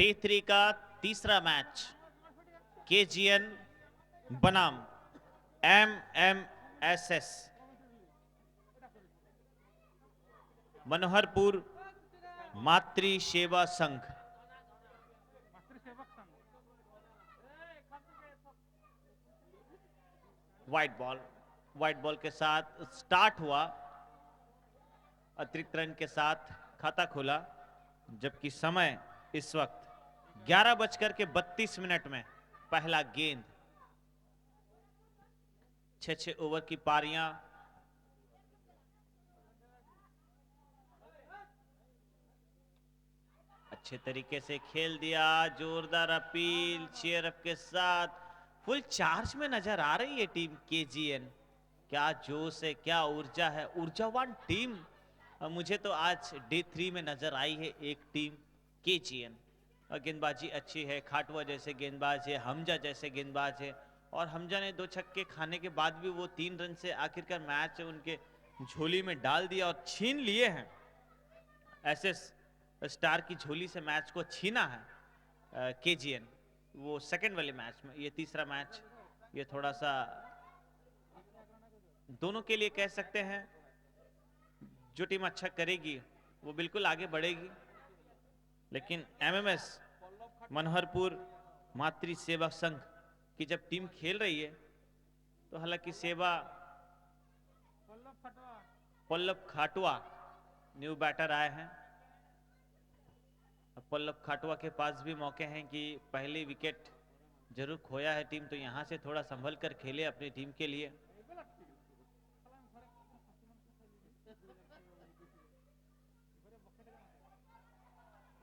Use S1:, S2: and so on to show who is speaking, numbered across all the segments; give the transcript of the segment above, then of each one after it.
S1: Day 3 का तीसरा match KGN बनाम एमएमएसएस मनोहरपुर मातृ सेवा संघ। व्हाइट बॉल के साथ स्टार्ट हुआ, अतिरिक्त रन के साथ खाता खोला, जबकि समय इस वक्त 11:32 में पहला गेंद। 6 ओवर की पारियां। अच्छे तरीके से खेल दिया, जोरदार अपील चेयर अप के साथ। फुल चार्ज में नजर आ रही है टीम केजीएन। क्या जोश है, क्या ऊर्जा है, ऊर्जावान टीम मुझे तो आज डे 3 में नजर आई है एक टीम केजीएन। गेंदबाजी अच्छी है, खाटुआ जैसे गेंदबाज है, हमजा जैसे गेंदबाज है, और हमजा ने 2 छक्के खाने के बाद भी वो 3 रन से आखिरकार मैच उनके झोली में डाल दिया और छीन लिए हैं। ऐसे स्टार की झोली से मैच को छीना है केजीएन, वो सेकंड वाले मैच में। ये तीसरा मैच, ये थोड़ा सा दोनों के लिए कह सकते हैं, जो टीम अच्छा करेगी वो बिल्कुल आगे बढ़ेगी, लेकिन एमएमएस मनोहरपुर मातृ सेवा संघ की जब टीम खेल रही है तो हालांकि सेवा पल्लव खाटुआ न्यू बैटर आए हैं। पल्लव खाटुआ के पास भी मौके हैं कि पहली विकेट जरूर खोया है टीम, तो यहां से थोड़ा संभल कर खेले अपनी टीम के लिए।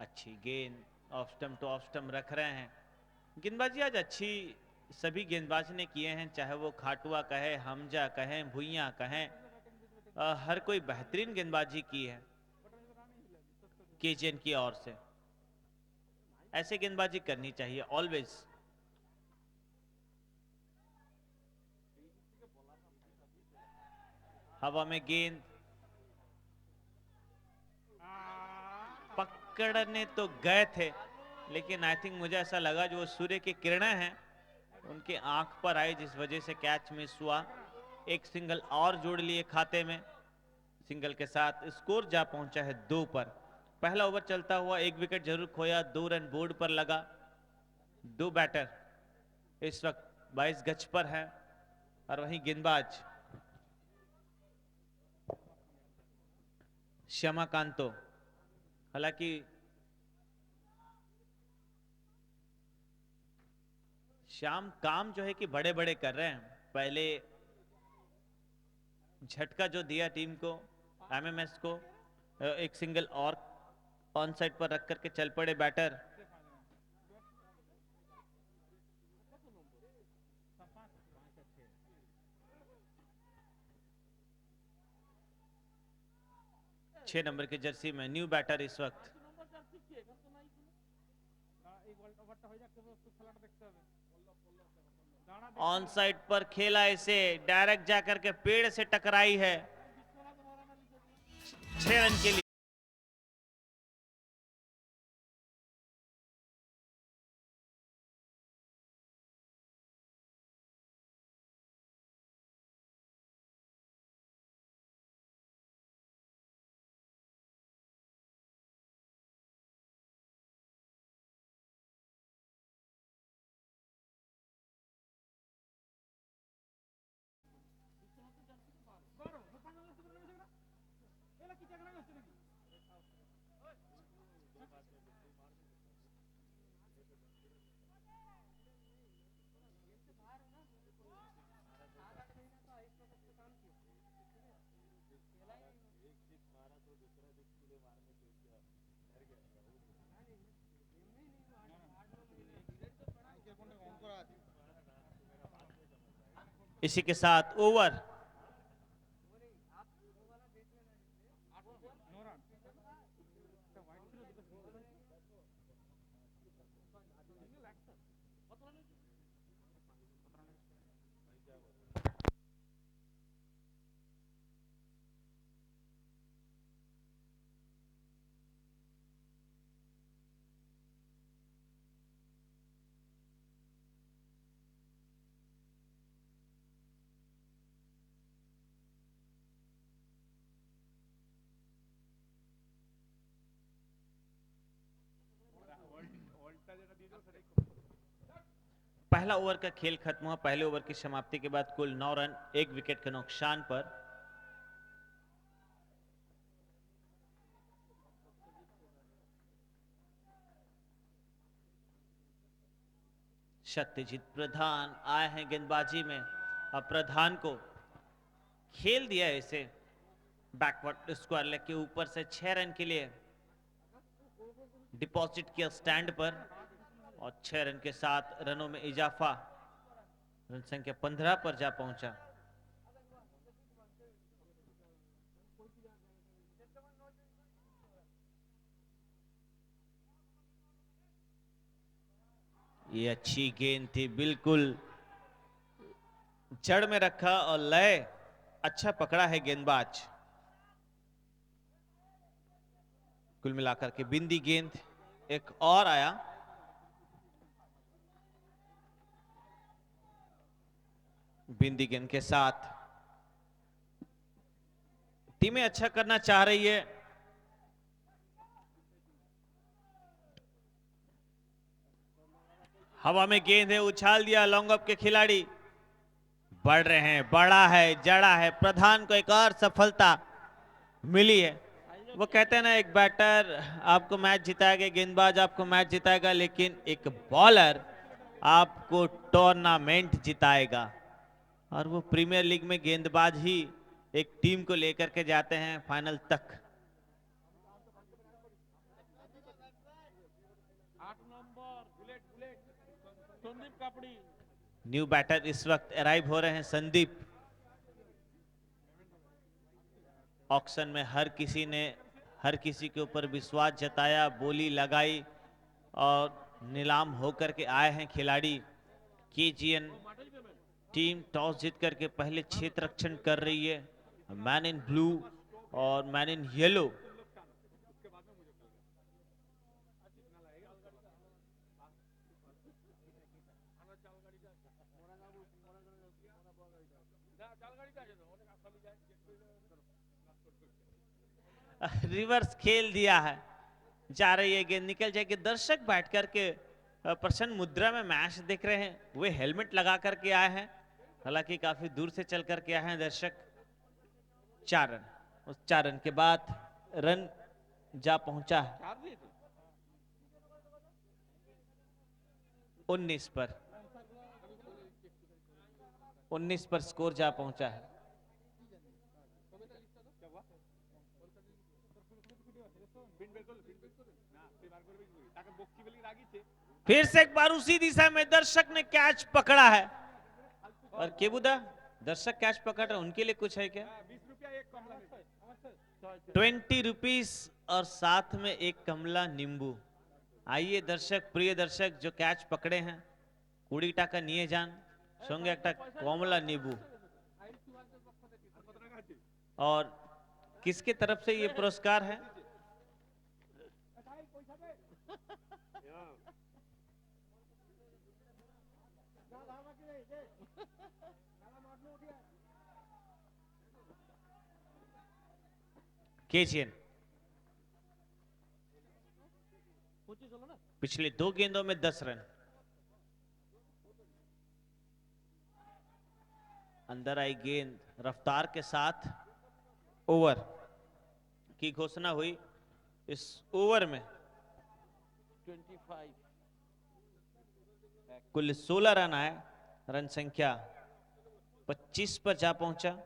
S1: अच्छी गेंद, off stump two off stump रख रहे हैं। गेंदबाजी आज अच्छी सभी गेंदबाज ने किए हैं, चाहे वो खाटुआ कहे, हमजा कहें, भुइयां कहें, हर कोई बेहतरीन गेंदबाजी की है केजीएन की ओर से। ऐसे गेंदबाजी करनी चाहिए ऑलवेज। हवा में गेंद पकड़ने तो गए थे, लेकिन आई थिंक मुझे ऐसा लगा जो सूर्य की किरणें हैं उनके आंख पर आई, जिस वजह से कैच मिस हुआ। एक सिंगल और जोड़ लिए खाते में, सिंगल के साथ स्कोर जा पहुंचा है 2 पर। पहला ओवर चलता हुआ 1 विकेट जरूर खोया, 2 रन बोर्ड पर लगा। 2 बैटर इस वक्त 22 गज पर है, और वहीं गेंदबाज श्यामाकांतो, हालांकि श्याम काम जो है कि बड़े बड़े कर रहे हैं। पहले झटका जो दिया टीम को, एमएमएस को, एक सिंगल और ऑन साइड पर रख करके चल पड़े बैटर। छह नंबर की जर्सी में न्यू बैटर इस वक्त। ऑन साइड पर खेला, इसे डायरेक्ट जाकर के पेड़ से टकराई है, 6 रन के लिए। इसी के साथ ओवर पहला ओवर का खेल खत्म हुआ। पहले ओवर की समाप्ति के बाद कुल 9 रन 1 विकेट के नुकसान पर। सत्यजीत प्रधान आए हैं गेंदबाजी में। अब प्रधान को खेल दिया इसे बैकवर्ड स्क्वायर लेग के ऊपर से 6 रन के लिए डिपॉजिट किया स्टैंड पर और 6 रन के साथ रनों में इजाफा, रन संख्या 15 पर जा पहुंचा। ये अच्छी गेंद थी, बिल्कुल जड़ में रखा और लय अच्छा पकड़ा है गेंदबाज। कुल मिलाकर के बिंदी गेंद एक और आया। बिंदी गेंद के साथ टीमें अच्छा करना चाह रही है। हवा में गेंद है, उछाल दिया लॉन्ग ऑफ के खिलाड़ी। बढ़ रहे हैं, बड़ा है, जड़ा है। प्रधान को एक और सफलता मिली है। वो कहते हैं ना, एक बैटर आपको मैच जिताएगा, गेंदबाज आपको मैच जिताएगा, लेकिन एक बॉलर आपको टूर्नामेंट जिताएगा। और वो प्रीमियर लीग में गेंदबाज ही एक टीम को लेकर के जाते हैं फाइनल तक। 8 number Sandeep Kapri new batter इस वक्त अराइव हो रहे हैं। संदीप ऑक्शन में हर किसी के ऊपर विश्वास जताया, बोली लगाई और नीलाम होकर के आए हैं खिलाड़ी। केजीएन टीम टॉस जीत करके पहले क्षेत्र रक्षण कर रही है। मैन इन ब्लू और मैन इन येलो। रिवर्स खेल दिया है, जा रही है गेंद, निकल जाएगी। दर्शक बैठ करके प्रसन्न मुद्रा में मैच देख रहे हैं। वे हेलमेट लगा करके आए हैं, हालांकि काफी दूर से चल करके आए हैं दर्शक। 4 रन, उस 4 रन के बाद रन जा पहुंचा है 19 पर। 19 पर स्कोर जा पहुंचा है। फिर से एक बार उसी दिशा में दर्शक ने कैच पकड़ा है। और केबुदा दर्शक कैच पकड़ रहे, उनके लिए कुछ है क्या? 20 रुपीस और साथ में एक कमला नींबू। आइए दर्शक, प्रिय दर्शक जो कैच पकड़े हैं, 20 टाका निये जान संगे एक कमला नींबू। और किसके तरफ से ये पुरस्कार है? केजीएन पिछले 2 गेंदों में 10 रन। अंदर आई गेंद, रफ्तार के साथ ओवर की घोषणा हुई। इस ओवर में 25 कुल 16 रन आए, रन संख्या 25 पर जा पहुंचा।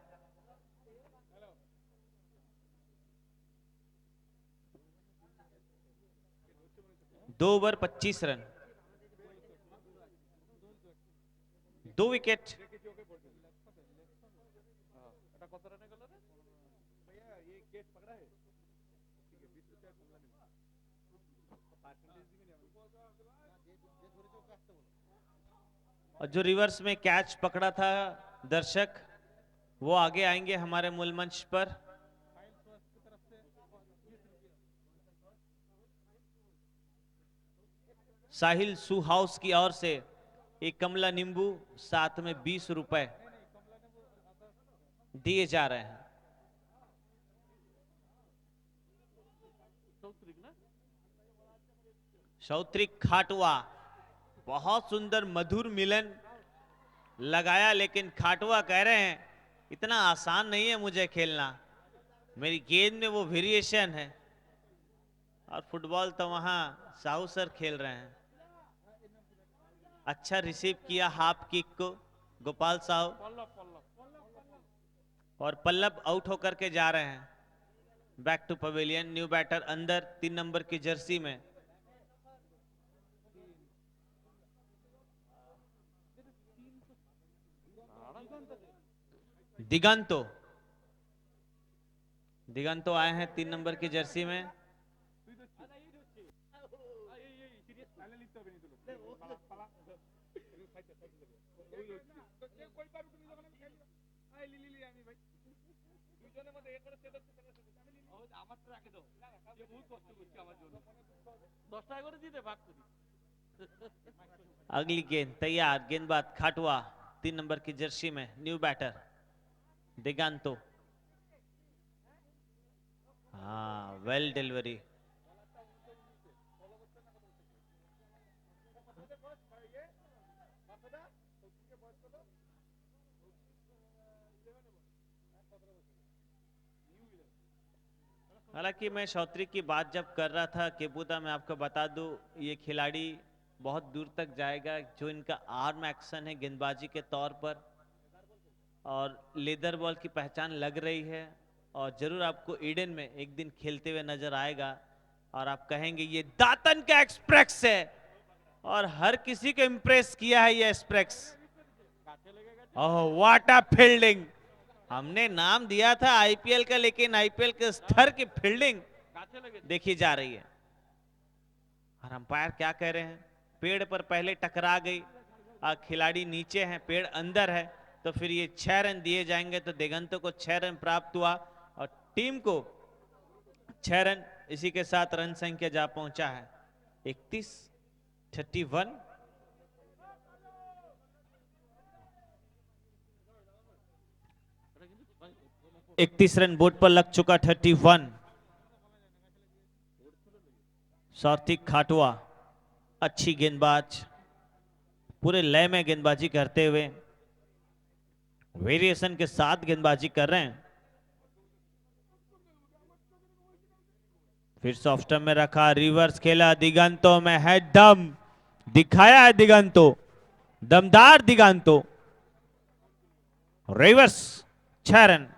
S1: दो ओवर 25 रन, 2 विकेट। और जो रिवर्स में कैच पकड़ा था दर्शक, वो आगे आएंगे हमारे मूल मंच पर। साहिल सू हाउस की ओर से एक कमला नींबू, साथ में 20 रुपए दिए जा रहे हैं। सौत्रिक खाटुआ बहुत सुंदर मधुर मिलन लगाया, लेकिन खाटुआ कह रहे हैं इतना आसान नहीं है मुझे खेलना, मेरी गेंद में वो वेरिएशन है। और फुटबॉल तो वहां साहू सर खेल रहे हैं। अच्छा रिसीव किया हाफ किक को गोपाल साहू, और पल्लव आउट होकर के जा रहे हैं back to pavilion. New batter अंदर 3 नंबर की जर्सी में। दिगंतो दिगंतो आए हैं 3 नंबर की जर्सी में। अगली गेंद तैयार, गेंदबाज खाटुआ 3 नंबर की जर्सी में। New batter Diganto. हाँ, वेल डिलीवरी। हालांकि मैं शौत्री की बात जब कर रहा था केबूदा, मैं आपको बता दूं ये खिलाड़ी बहुत दूर तक जाएगा। जो इनका आर्म एक्शन है गेंदबाजी के तौर पर, और लेदर बॉल की पहचान लग रही है, और जरूर आपको ईडन में एक दिन खेलते हुए नजर आएगा और आप कहेंगे ये दातन का एक्सप्रेस है। और हर किसी को इंप्रेस किया है ये express. Oh what a fielding! हमने नाम दिया था आईपीएल का, लेकिन आईपीएल के स्तर की फील्डिंग देखी जा रही है। और अंपायर क्या कह रहे हैं? पेड़ पर पहले टकरा गई, खिलाड़ी नीचे हैं, पेड़ अंदर है, तो फिर ये 6 रन दिए जाएंगे। तो दिगंतो को 6 रन प्राप्त हुआ और टीम को 6 रन। इसी के साथ रन संख्या जा पहुंचा है 31 रन बोर्ड पर लग चुका। 31। सात्विक खाटुआ अच्छी गेंदबाज, पूरे लय में गेंदबाजी करते हुए, वेरिएशन के साथ गेंदबाजी कर रहे हैं। फिर सॉफ्ट में रखा, रिवर्स खेला, दिगंतो में है दम, दिखाया है दिगंतो, दमदार दिगंतो। रिवर्स 6 रन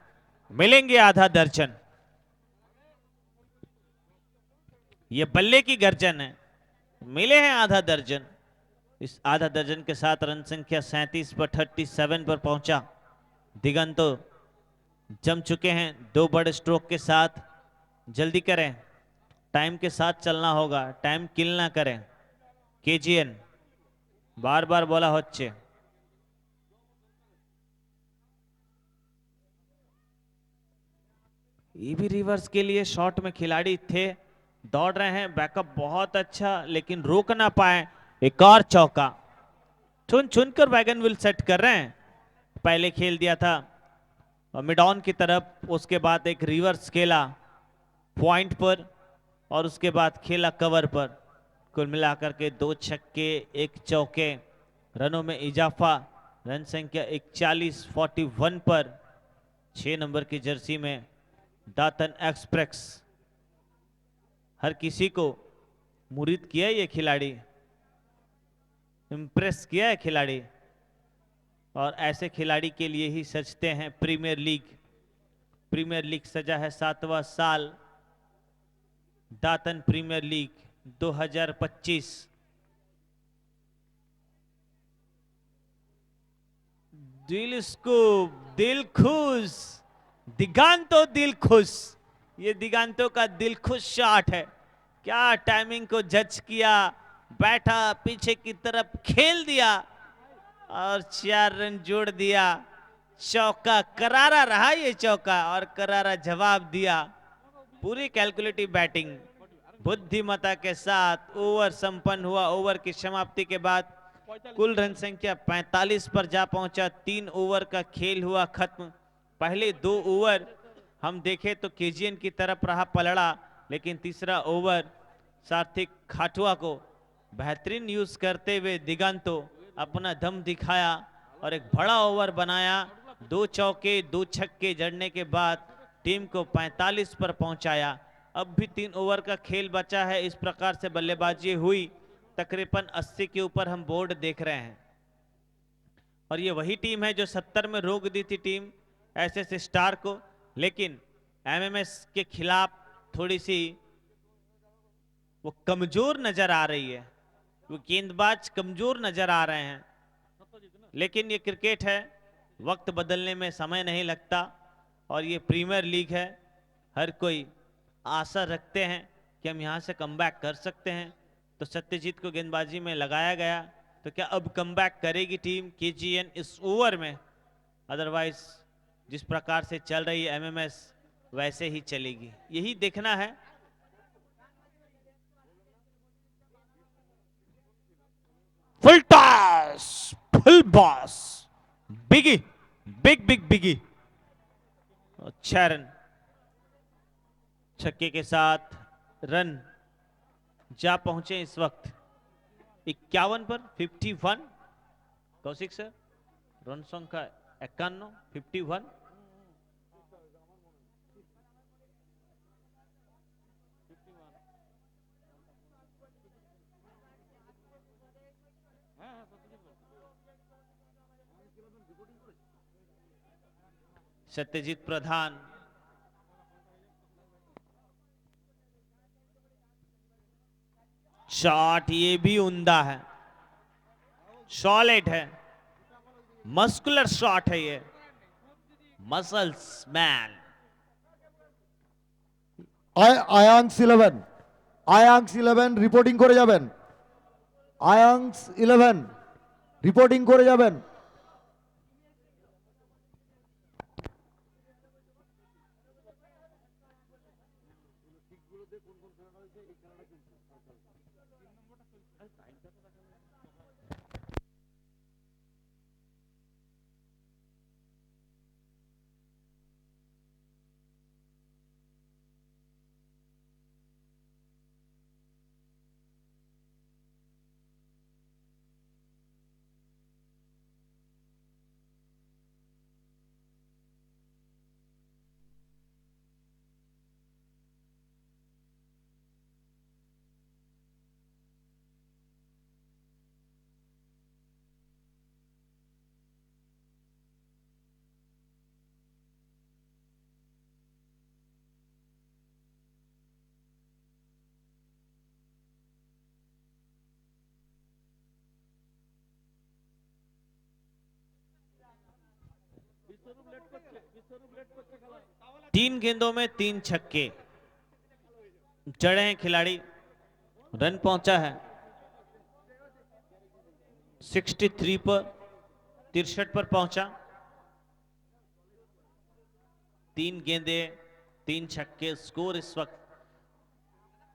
S1: मिलेंगे, आधा दर्जन। ये बल्ले की गर्जन है, मिले हैं आधा दर्जन। इस आधा दर्जन के साथ रन संख्या 37 पर 37 पर पहुंचा। दिगंतो जम चुके हैं 2 बड़े स्ट्रोक के साथ। जल्दी करें, टाइम के साथ चलना होगा, टाइम किल ना करें। केजीएन बार बार बोला होच्छे। ये भी रिवर्स के लिए शॉट में खिलाड़ी थे, दौड़ रहे हैं, बैकअप बहुत अच्छा, लेकिन रोक ना पाए। एक और चौका, चुन चुनकर वैगन विल सेट कर रहे हैं। पहले खेल दिया था मिड ऑन की तरफ, उसके बाद एक रिवर्स खेला पॉइंट पर, और उसके बाद खेला कवर पर। कुल मिलाकर के 2 छक्के 1 चौके, रनों में इजाफा। रन संख्या 41 पर 6 नंबर की जर्सी में दातन एक्सप्रेस। हर किसी को मुरीद किया ये खिलाड़ी, इंप्रेस किया है खिलाड़ी, और ऐसे खिलाड़ी के लिए ही सजते हैं प्रीमियर लीग। प्रीमियर लीग सजा है 7वां साल, दातन प्रीमियर लीग 2025। दिल स्कूप, दिल खुश, दिगांतो दिल खुश। ये दिगांतो का दिल खुश शॉट है। क्या टाइमिंग को जज किया, बैठा पीछे की तरफ खेल दिया और 4 रन जोड़ दिया। चौका करारा रहा ये चौका, और करारा जवाब दिया। पूरी कैलकुलेटिव बैटिंग बुद्धिमता के साथ ओवर संपन्न हुआ। ओवर की समाप्ति के बाद कुल रन संख्या 45 पर जा पहुंचा। 3 ओवर का खेल हुआ खत्म। पहले 2 ओवर हम देखें तो केजीएन की तरफ रहा पलड़ा, लेकिन तीसरा ओवर सात्विक खाटुआ को बेहतरीन यूज करते हुए दिगंतो अपना दम दिखाया और एक बड़ा ओवर बनाया। 2 चौके 2 छक्के जड़ने के बाद टीम को 45 पर पहुंचाया। अब भी 3 ओवर का खेल बचा है। इस प्रकार से बल्लेबाजी हुई, तकरीबन 80 के ऊपर हम बोर्ड देख रहे हैं। और ये वही टीम है जो 70 में रोक दी थी टीम एसएस स्टार को, लेकिन एमएमएस के खिलाफ थोड़ी सी वो कमजोर नजर आ रही है, वो गेंदबाज कमजोर नजर आ रहे हैं। लेकिन ये क्रिकेट है, वक्त बदलने में समय नहीं लगता और ये प्रीमियर लीग है। हर कोई आशा रखते हैं कि हम यहाँ से कमबैक कर सकते हैं। तो सत्यजीत को गेंदबाजी में लगाया गया, तो क्या अब कमबैक करेगी टीम केजीएन इस ओवर में? अदरवाइज जिस प्रकार से चल रही है एमएमएस वैसे ही चलेगी, यही देखना है। Full toss, full boss, biggie, big big biggie, 6 run छक्के के साथ रन जा पहुंचे इस वक्त 51 पर 51। कौशिक सर, रन संख्या 51, 51। सत्यजीत प्रधान शॉट, ये भी उम्दा है, सॉलिड है, मस्कुलर शॉट है ये, मसल्स मैन।
S2: আয়াংস 11, আয়াংস 11 রিপোর্টিং করে যাবেন, আয়াংস 11 রিপোর্টিং করে যাবেন।
S1: तीन गेंदों में 3 छक्के जड़े हैं खिलाड़ी। रन पहुंचा है 63 पर, 63 पर पहुंचा। 3 गेंदे 3 छक्के, स्कोर इस वक्त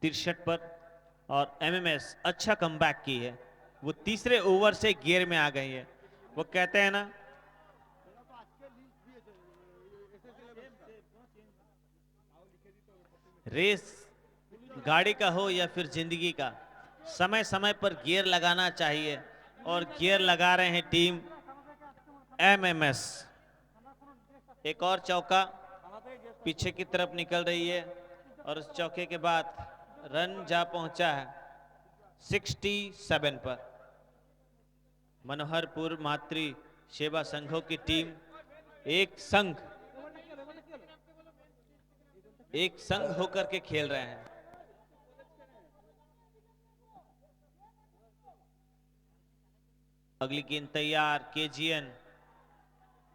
S1: 63 पर। और एमएमएस अच्छा कमबैक की है, वो तीसरे ओवर से गियर में आ गई है। वो कहते हैं ना, रेस गाड़ी का हो या फिर जिंदगी का, समय समय पर गियर लगाना चाहिए, और गियर लगा रहे हैं टीम एमएमएस। एक और चौका पीछे की तरफ निकल रही है और उस चौके के बाद रन जा पहुंचा है 67 पर। मनोहरपुर मातृ सेवा संघों की टीम एक संघ होकर के खेल रहे हैं। अगली गेंद तैयार, केजीएन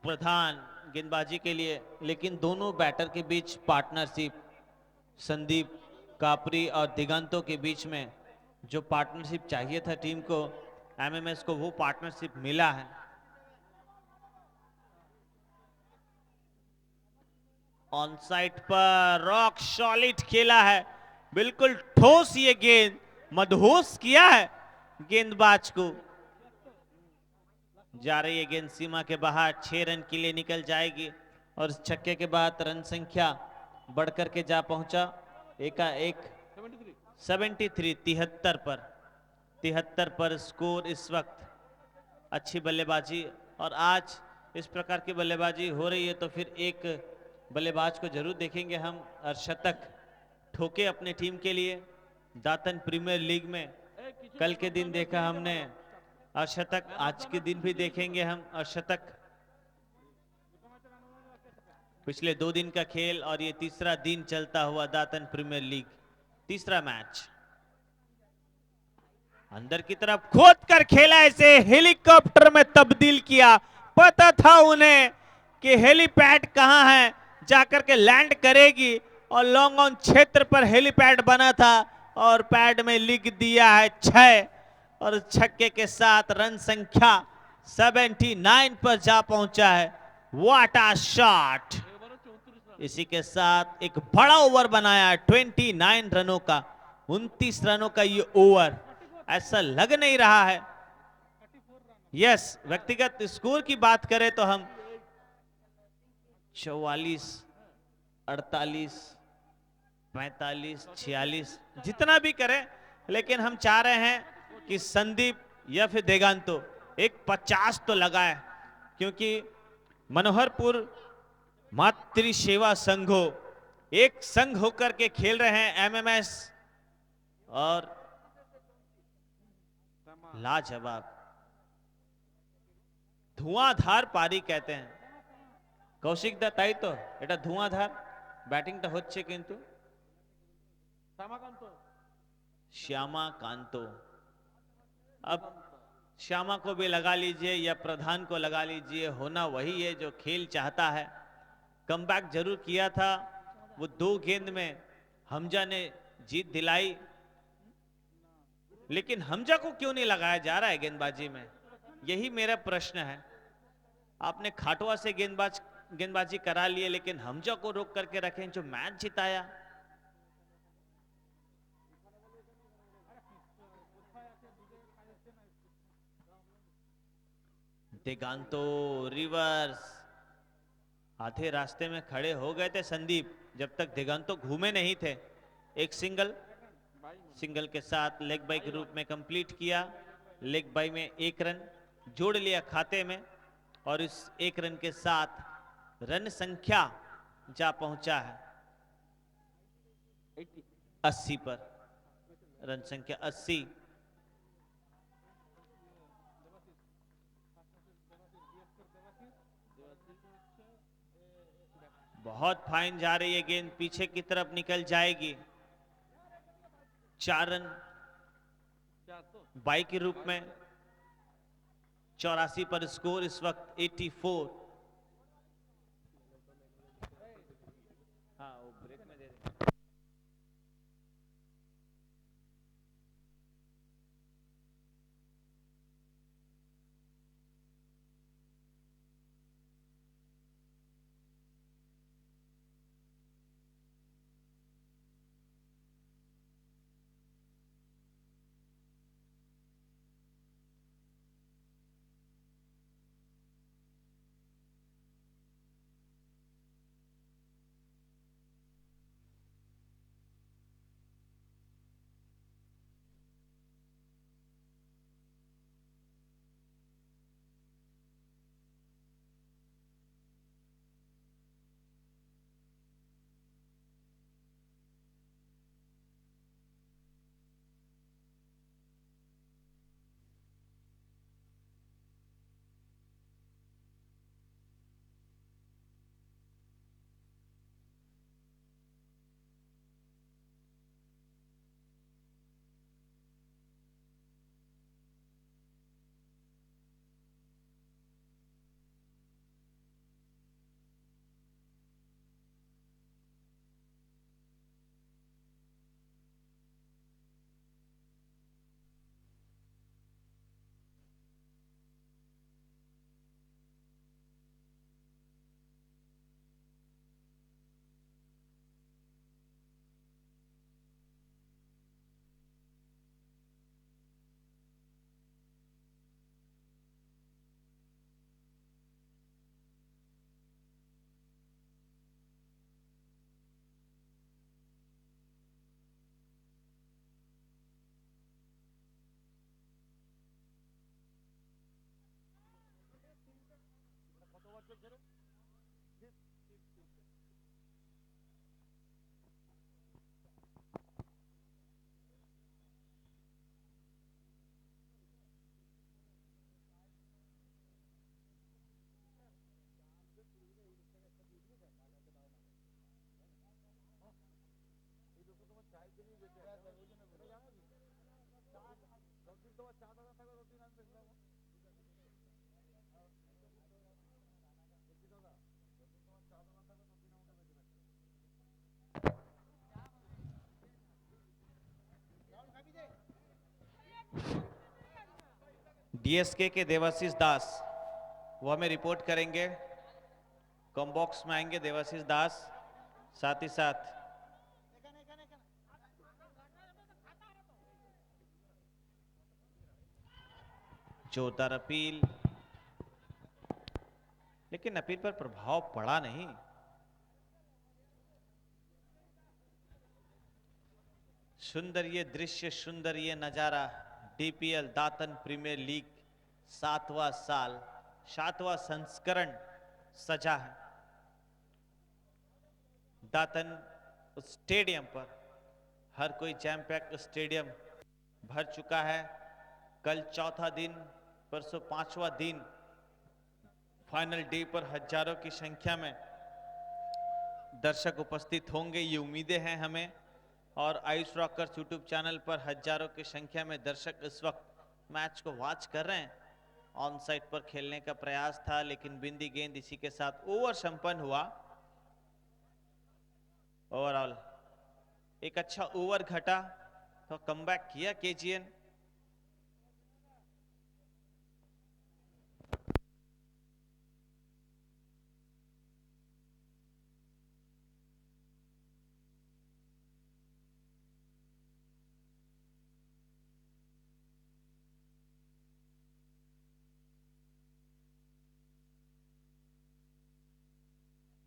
S1: प्रधान गेंदबाजी के लिए, लेकिन दोनों बैटर के बीच पार्टनरशिप, संदीप कापरी और दिगंतों के बीच में जो पार्टनरशिप चाहिए था टीम को, एमएमएस को, वो पार्टनरशिप मिला है। ऑन साइड पर रॉक सॉलिड खेला है, बिल्कुल ठोस ये गेंद, मदहोश किया है गेंदबाज को। जा रही है गेंद सीमा के बाहर, 6 रन के लिए निकल जाएगी और इस छक्के के बाद रन संख्या बढ़कर के जा पहुंचा एकाएक 73 73 पर 73 पर स्कोर इस वक्त। अच्छी बल्लेबाजी, और आज इस प्रकार की बल्लेबाजी हो रही है तो फिर एक बल्लेबाज को जरूर देखेंगे हम अर्धशतक ठोके अपने टीम के लिए। दातन प्रीमियर लीग में कल के दिन देखा हमने अर्धशतक, आज के दिन भी देखेंगे हम अर्धशतक। पिछले 2 दिन का खेल और ये तीसरा दिन चलता हुआ दातन प्रीमियर लीग, तीसरा मैच। अंदर की तरफ खोद कर खेला, ऐसे हेलीकॉप्टर में तब्दील किया। पता था उन्हें कि हेलीपैड कहां है, जाकर के लैंड करेगी, और लॉन्ग ऑन क्षेत्र पर हेलीपैड बना था और पैड में लिख दिया है 6, और छक्के के साथ रन संख्या 79 पर जा पहुंचा है। What a shot! इसी के साथ एक बड़ा ओवर बनाया 29 रनों का, 29 रनों का ये ओवर। ऐसा लग नहीं रहा है। यस, व्यक्तिगत स्कोर की बात करें तो हम 44, 48, 45, 46 जितना भी करें, लेकिन हम चाह रहे हैं कि संदीप या फिर देगांतो एक 50 तो लगाए, क्योंकि मनोहरपुर मातृ सेवा संघो एक संघ होकर के खेल रहे हैं एमएमएस, और लाजवाब धुआंधार पारी कहते हैं। कौशिक दा ताई तो এটা धुआंधार ব্যাটিংটা হচ্ছে কিন্তু श्यामा कांतो। अब श्यामा को भी लगा लीजिए या प्रधान को लगा लीजिए, होना वही है जो खेल चाहता है। कमबैक जरूर किया था, वो 2 गेंद में हमजा ने जीत दिलाई, लेकिन हमजा को क्यों नहीं लगाया जा रहा है गेंदबाजी में, यही मेरा प्रश्न है। आपने खाटवा से गेंदबाजी करा लिए, लेकिन हमजा को रोक करके रखें जो मैच जिताया। दिगांतो रिवर्स, आधे रास्ते में खड़े हो गए थे संदीप जब तक दिगांतो घूमे नहीं थे। एक सिंगल के साथ लेग बाई के रूप में कंप्लीट किया। लेग बाई में 1 रन जोड़ लिया खाते में, और इस 1 रन के साथ रन संख्या जा पहुंचा है 80 पर। रन संख्या 80। बहुत फाइन जा रही है गेंद, पीछे की तरफ निकल जाएगी। 4 रन बाई के रूप में। 84 पर स्कोर इस वक्त 84। हाँ, वो ब्रेक में दे देंगे। डीएसके के देवाशीष दास वो हमें रिपोर्ट करेंगे। कॉम बॉक्स में आएंगे देवाशीष दास, साथ ही साथ जोरदार अपील, लेकिन अपील पर प्रभाव पड़ा नहीं। सुंदर ये दृश्य, सुंदर ये नजारा, डीपीएल दातन प्रीमियर लीग 7वां साल, 7वां संस्करण सजा है। दातन स्टेडियम पर हर कोई जैम पैक्ड स्टेडियम भर चुका है। कल चौथा दिन, परसों 5वां दिन, फाइनल डे पर हजारों की संख्या में दर्शक उपस्थित होंगे, ये उम्मीदें हैं हमें। और आयुष रॉकर्स यूट्यूब चैनल पर हजारों की संख्या में दर्शक इस वक्त मैच को वॉच कर रहे हैं। ऑन साइड पर खेलने का प्रयास था, लेकिन बिंदी गेंद इसी के साथ ओवर संपन्न हुआ। ओवरऑल एक अच्छा ओवर घटा तो कमबैक किया केजीएन।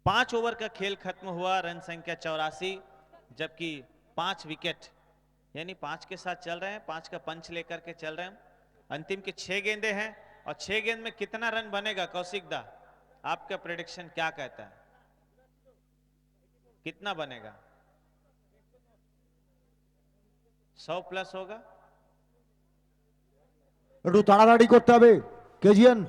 S1: पांच ओवर का खेल खत्म हुआ, रन संख्या 84, जबकि 5 विकेट, यानी 5 के साथ चल रहे हैं, 5 का पंच लेकर के चल रहे हैं। अंतिम के 6 गेंदे हैं और 6 गेंद में कितना रन बनेगा कौशिक दा, आपका प्रेडिक्शन क्या कहता है, कितना बनेगा? 100 प्लस होगा?
S2: একটু তাড়াতাড়ি করতে হবে কেজিএন।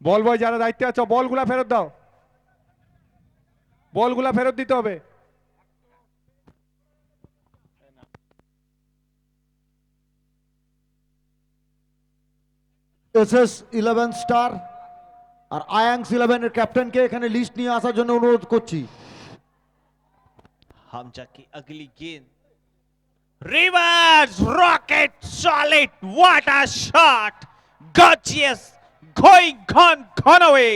S3: বল বয় যারা দায়িত্বে আছো বলগুলা ফেরত দাও, বলগুলা ফেরত দিতে হবে।
S2: SS 11 স্টার আর আয়াংস ইলেভেনের ক্যাপ্টেনকে এখানে লিস্ট নিয়ে আসার জন্য অনুরোধ করছি।
S1: हमजा की अगली गेंद, reverse rocket solid, what a shot, gorgeous, going gone away.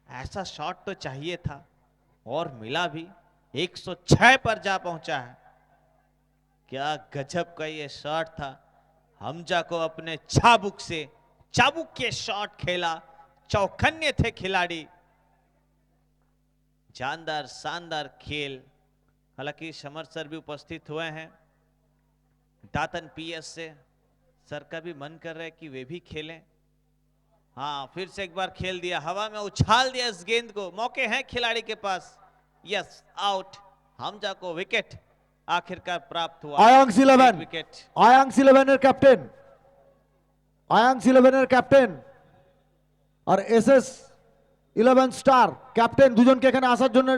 S1: ऐसा शॉट तो चाहिए था और मिला भी, 106 पर जा पहुंचा है। क्या गजब का ये शॉट था। हमजा को अपने चाबुक के शॉट खेला, चौकन्ने थे खिलाड़ी। जानदार शानदार खेल। हालांकि समर सर भी उपस्थित हुए हैं दातन पीएस से। सर का भी मन कर रहा है कि वे भी खेलें। हाँ, फिर से एक बार खेल दिया, हवा में उछाल दिया इस गेंद को। मौके हैं खिलाड़ी के पास। Yes, out. हमजा को विकेट आखिरकार प्राप्त हुआ।
S2: আয়াংস ইলেভেন,
S1: एक विकेट।
S2: আয়াংস ইলেভেনের ক্যাপ্টেন, আয়াংস ইলেভেনের ক্যাপ্টেন আর এসএস 11 স্টার ক্যাপ্টেন দুজনকে এখানে আসার জন্য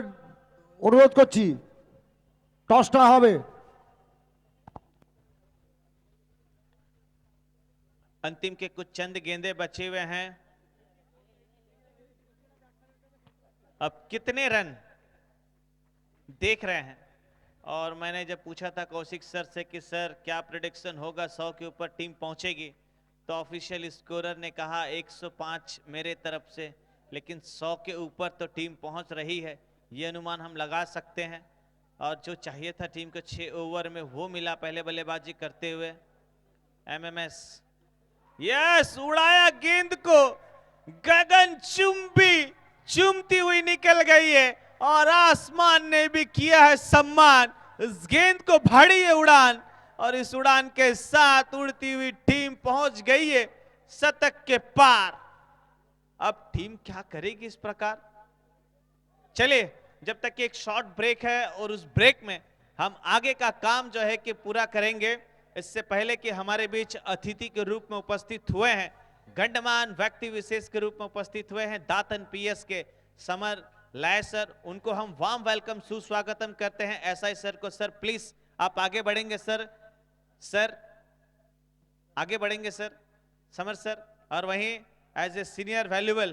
S2: অনুরোধ করছি। টসটা হবে।
S1: अंतिम के कुछ चंद गेंदे बचे हुए हैं। अब कितने रन देख रहे हैं। और मैंने जब पूछा था कौशिक सर से कि सर क्या प्रेडिक्शन होगा, 100 के ऊपर टीम पहुंचेगी, तो ऑफिशियल स्कोरर ने कहा 105 मेरे तरफ से, लेकिन 100 के ऊपर तो टीम पहुंच रही है, ये अनुमान हम लगा सकते हैं। और जो चाहिए था टीम को 6 ओवर में वो मिला पहले बल्लेबाजी करते हुए। एमएमएस, यस, उड़ाया गेंद को, गगन चूमती हुई निकल गई है और आसमान ने भी किया है सम्मान। इस गेंद को भरी है उड़ान और इस उड़ान के साथ उड़ती हुई टीम पहुंच गई है शतक के पार। अब टीम क्या करेगी इस प्रकार। चलिए, जब तक कि एक शॉर्ट ब्रेक है और उस ब्रेक में हम आगे का काम जो है कि पूरा करेंगे, इससे पहले कि हमारे बीच अतिथि के रूप में उपस्थित हुए हैं, गंडमान व्यक्ति विशेष के रूप में उपस्थित हुए हैं दातन पीएस के समर लाय सर, उनको हम वार्म वेलकम सुस्वागतम करते हैं एसआई सर को। सर प्लीज आप आगे बढ़ेंगे सर, आगे बढ़ेंगे सर, समर सर। और वहीं as a senior valuable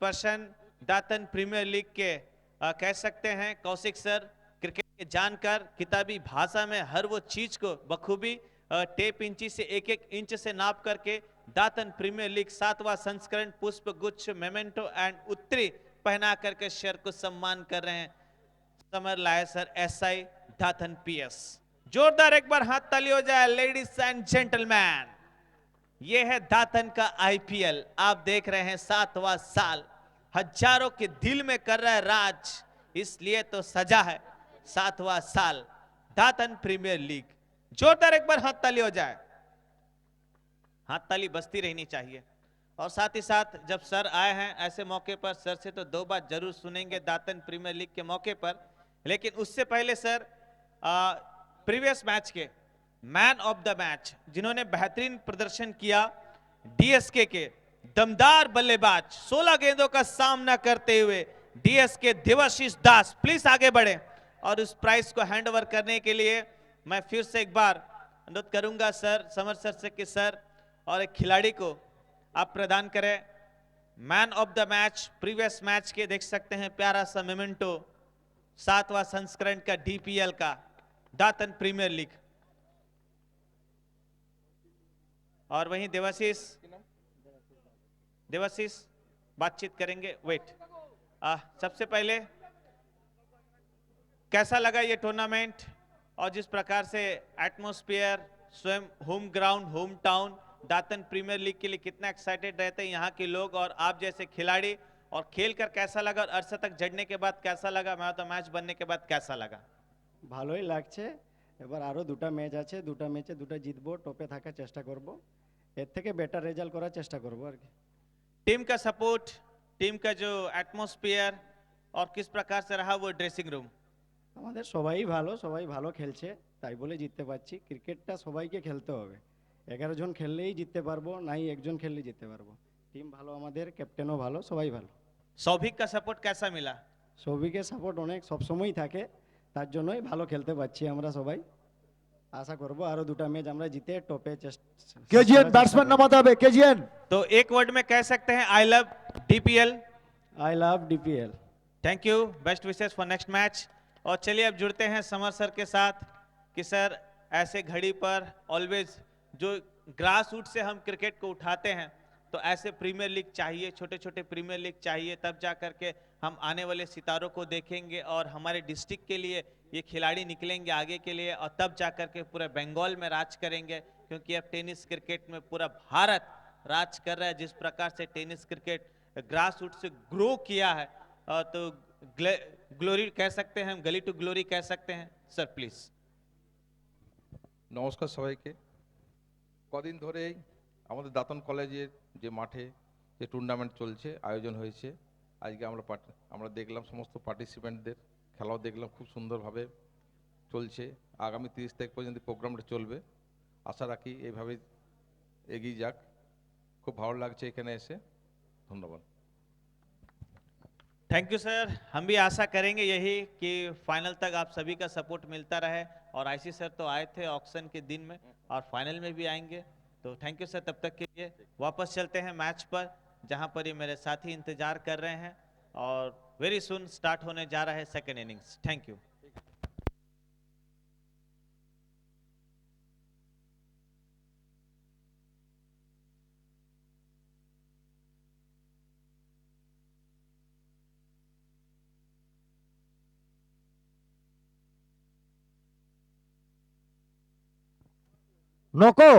S1: person दातन प्रीमियर लीग के कह सकते हैं कौशिक सर, क्रिकेट के जानकार, किताबी भाषा में हर वो चीज को बखूबी टेप इंची से एक इंच से नाप करके दातन प्रीमियर लीग 7वां संस्करण पुष्प गुच्छ मेमेंटो एंड उत्तरी पहना करके शेर को सम्मान कर रहे हैं समर लाय सर, एसआई दातन पीएस। जोरदार एक बार हाथ ताली हो जाए लेडीज एंड जेंटलमैन। ये है दातन का आईपीएल, आप देख रहे हैं 7वां साल, हजारों के दिल में कर रहा है राज, इसलिए तो सजा है 7वां साल दातन प्रीमियर लीग। जोरदार एक बार हाथ ताली हो जाए, हाथ ताली बजती रहनी चाहिए। और साथ ही साथ जब सर आए हैं ऐसे मौके पर, सर से तो 2 बात जरूर सुनेंगे दातन प्रीमियर लीग के मौके पर, लेकिन उससे पहले सर प्रीवियस मैच के मैन ऑफ द मैच जिन्होंने बेहतरीन प्रदर्शन किया, डीएसके के दमदार बल्लेबाज, 16 गेंदों का सामना करते हुए डीएसके देवाशीष दास, प्लीज आगे बढ़े। और उस प्राइज को हैंड ओवर करने के लिए मैं फिर से एक बार अनुरोध करूंगा सर, समर सर से कि सर और एक खिलाड़ी को आप प्रदान करें man of the match. Previous match के देख सकते हैं प्यारा सा मेमेंटो 7वां संस्करण का डीपीएल का दातन प्रीमियर लीग। और वहीं देवाशीष बातचीत करेंगे, वेट। सबसे पहले कैसा लगा ये टूर्नामेंट और जिस प्रकार से एटमॉस्फेयर, स्वयं होम ग्राउंड, होम टाउन, दातन प्रीमियर लीग के लिए कितना एक्साइटेड रहते हैं यहाँ के लोग और आप जैसे खिलाड़ी, और खेल कर कैसा लगा और अर्सा तक जड़ने के बाद कैसा लगा, मैं तो मैच बनने के बाद कैसा लगा?
S4: ভালোই লাগছে। এবার আরো দুটো ম্যাচ আছে, দুটো ম্যাচে দুটো জিতবো, টপে থাকার চেষ্টা করব, এর থেকে বেটার রেজাল্ট করার চেষ্টা করব আর কি।
S1: टीम का सपोर्ट, टीम का जो एटमॉस्फेयर और किस प्रकार से रहा वो ड्रेसिंग रूम?
S4: আমাদের সবাই ভালো খেলছে, তাই বলে জিততে পারছি। ক্রিকেটটা সবাইকে খেলতে হবে, 11 জন খেললেই জিততে পারবো, নাই একজন খেললেই জিততে পারবো। টিম ভালো, আমাদের ক্যাপ্টেনও ভালো, সবাই ভালো।
S1: सौभिक का सपोर्ट कैसा मिला?
S4: সৌভিকের সাপোর্ট অনেক সবসময়ই থাকে, তার জন্যই ভালো খেলতে পারছি আমরা সবাই। আশা করব আরো দুটা ম্যাচ আমরা জিতে টপে
S2: কেজিএন ব্যাটসম্যান নামাতে হবে, কেজিএন।
S1: तो एक वर्ड में कह सकते हैं I love DPL.
S4: I love DPL.
S1: Thank you, best wishes for next match. और चलिए अब जुड़ते हैं समर सर के साथ कि सर ऐसे घड़ी पर ऑलवेज जो ग्रास रूट से हम क्रिकेट को उठाते हैं, तो ऐसे प्रीमियर लीग चाहिए, छोटे छोटे प्रीमियर लीग चाहिए, तब जा करके हम आने वाले सितारों को देखेंगे और हमारे डिस्ट्रिक्ट के लिए ये खिलाड़ी निकलेंगे आगे के लिए, और तब जा करके पूरे बंगाल में राज करेंगे। क्योंकि अब टेनिस क्रिकेट में पूरा भारत राज कर रहा है, जिस प्रकार से टेनिस क्रिकेट ग्रास रूट से ग्रो किया है। तो ग्लोरी कह सकते हैं हम, गली टू ग्लोरी कह सकते हैं। Sir please.
S5: নমস্কার সবাইকে। কদিন ধরেই আমাদের দাতন কলেজের যে মাঠে যে টুর্নামেন্ট চলছে, আয়োজন হয়েছে, আজকে আমরা দেখলাম সমস্ত পার্টিসিপেন্টদের খেলাও দেখলাম, খুব সুন্দরভাবে চলছে। আগামী 30 তারিখ পর্যন্ত প্রোগ্রামটা চলবে, আশা রাখি এইভাবে এগিয়ে যাক। খুব ভালো লাগছে এখানে এসে, ধন্যবাদ।
S1: थैंक यू सर, हम भी आशा करेंगे यही कि फाइनल तक आप सभी का सपोर्ट मिलता रहे। और आईसी सर तो आए थे ऑक्शन के दिन में और फाइनल में भी आएंगे, तो थैंक यू सर। तब तक के लिए वापस चलते हैं मैच पर, जहां पर ये मेरे साथी इंतजार कर रहे हैं और वेरी सुन स्टार्ट होने जा रहा है सेकेंड इनिंग्स। Thank you.
S2: নকো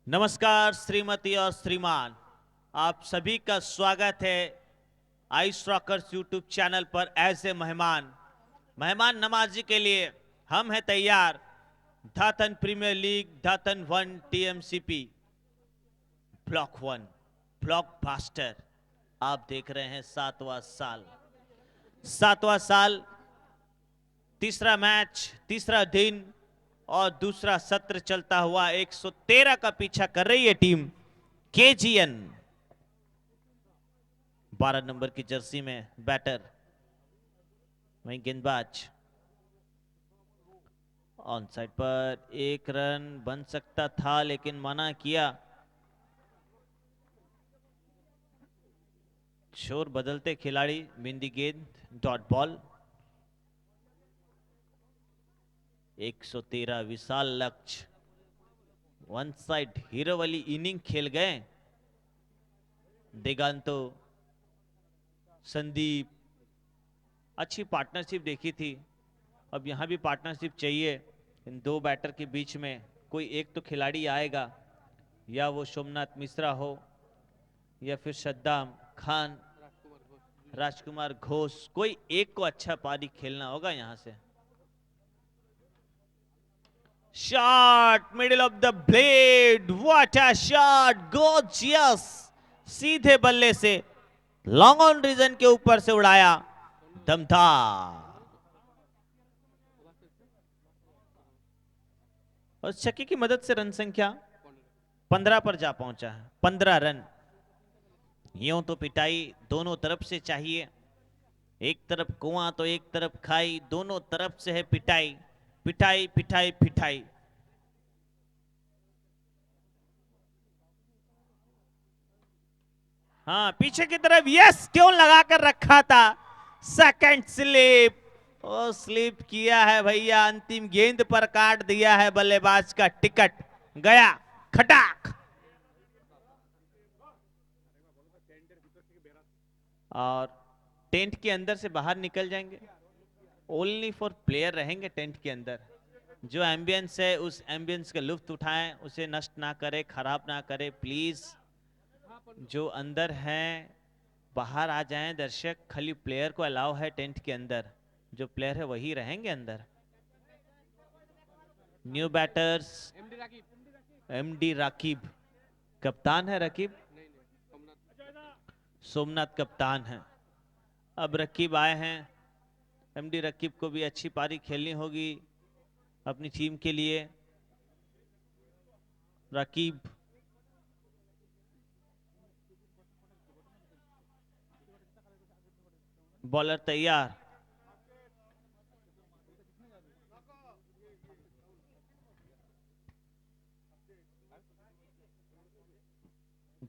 S1: नमस्कार श्रीमती और श्रीमान, आप सभी का स्वागत है आइस रॉकर्स यूट्यूब चैनल पर एज ए मेहमान नवाजी के लिए हम हैं तैयार। Dhatan Premier League Dhatan 1 TMCP block 1 block Bastar. आप देख रहे हैं 7वां साल तीसरा मैच, तीसरा दिन और दूसरा सत्र चलता हुआ 113 का पीछा कर रही है टीम केजीएन। 12 नंबर की जर्सी में बैटर, वहीं गेंदबाज। ऑन साइड पर एक रन बन सकता था लेकिन मना किया। शोर बदलते खिलाड़ी, बिंदी गेंद, डॉट बॉल। 113 विशाल लक्ष्य, वन साइड हीरो वाली इनिंग खेल गए दिगांतो, संदीप। अच्छी पार्टनरशिप देखी थी, अब यहां भी पार्टनरशिप चाहिए इन दो बैटर के बीच में। कोई एक तो खिलाड़ी आएगा, या वो सोमनाथ मिश्रा हो या फिर सद्दाम खान, राजकुमार घोष, कोई एक को अच्छा पारी खेलना होगा यहां से। Shot middle of the blade, what a shot, gorgeous. सीधे बल्ले से लॉन्ग ऑन रीजन के ऊपर से उड़ाया, दमदार। और छक्के की मदद से रन संख्या 15 पर जा पहुंचा है। 15 रन। यूं तो पिटाई दोनों तरफ से चाहिए, एक तरफ कुआं तो एक तरफ खाई, दोनों तरफ से है पिटाई, पिटाई पिटाई पिटाई। हाँ, पीछे की तरफ यस क्यों लगा कर रखा था। सेकंड स्लिप, ओ स्लिप किया है भैया, अंतिम गेंद पर काट दिया है बल्लेबाज का टिकट, गया खटाक। और टेंट के अंदर से बाहर निकल जाएंगे। ओनली फॉर प्लेयर रहेंगे टेंट के अंदर। जो एम्बियंस है उस एम्बियंस का लुत्फ उठाएं, उसे नष्ट ना करें, खराब ना करें प्लीज। जो अंदर हैं बाहर आ जाएं दर्शक, खाली प्लेयर को अलाउ है टेंट के अंदर, जो प्लेयर है वही रहेंगे अंदर। न्यू बैटर्स, एमडी राकीब कप्तान है। रकीब सोमनाथ कप्तान है। अब रकीब आए हैं, एमडी रकीब को भी अच्छी पारी खेलनी होगी अपनी टीम के लिए। रकीब बॉलर तैयार,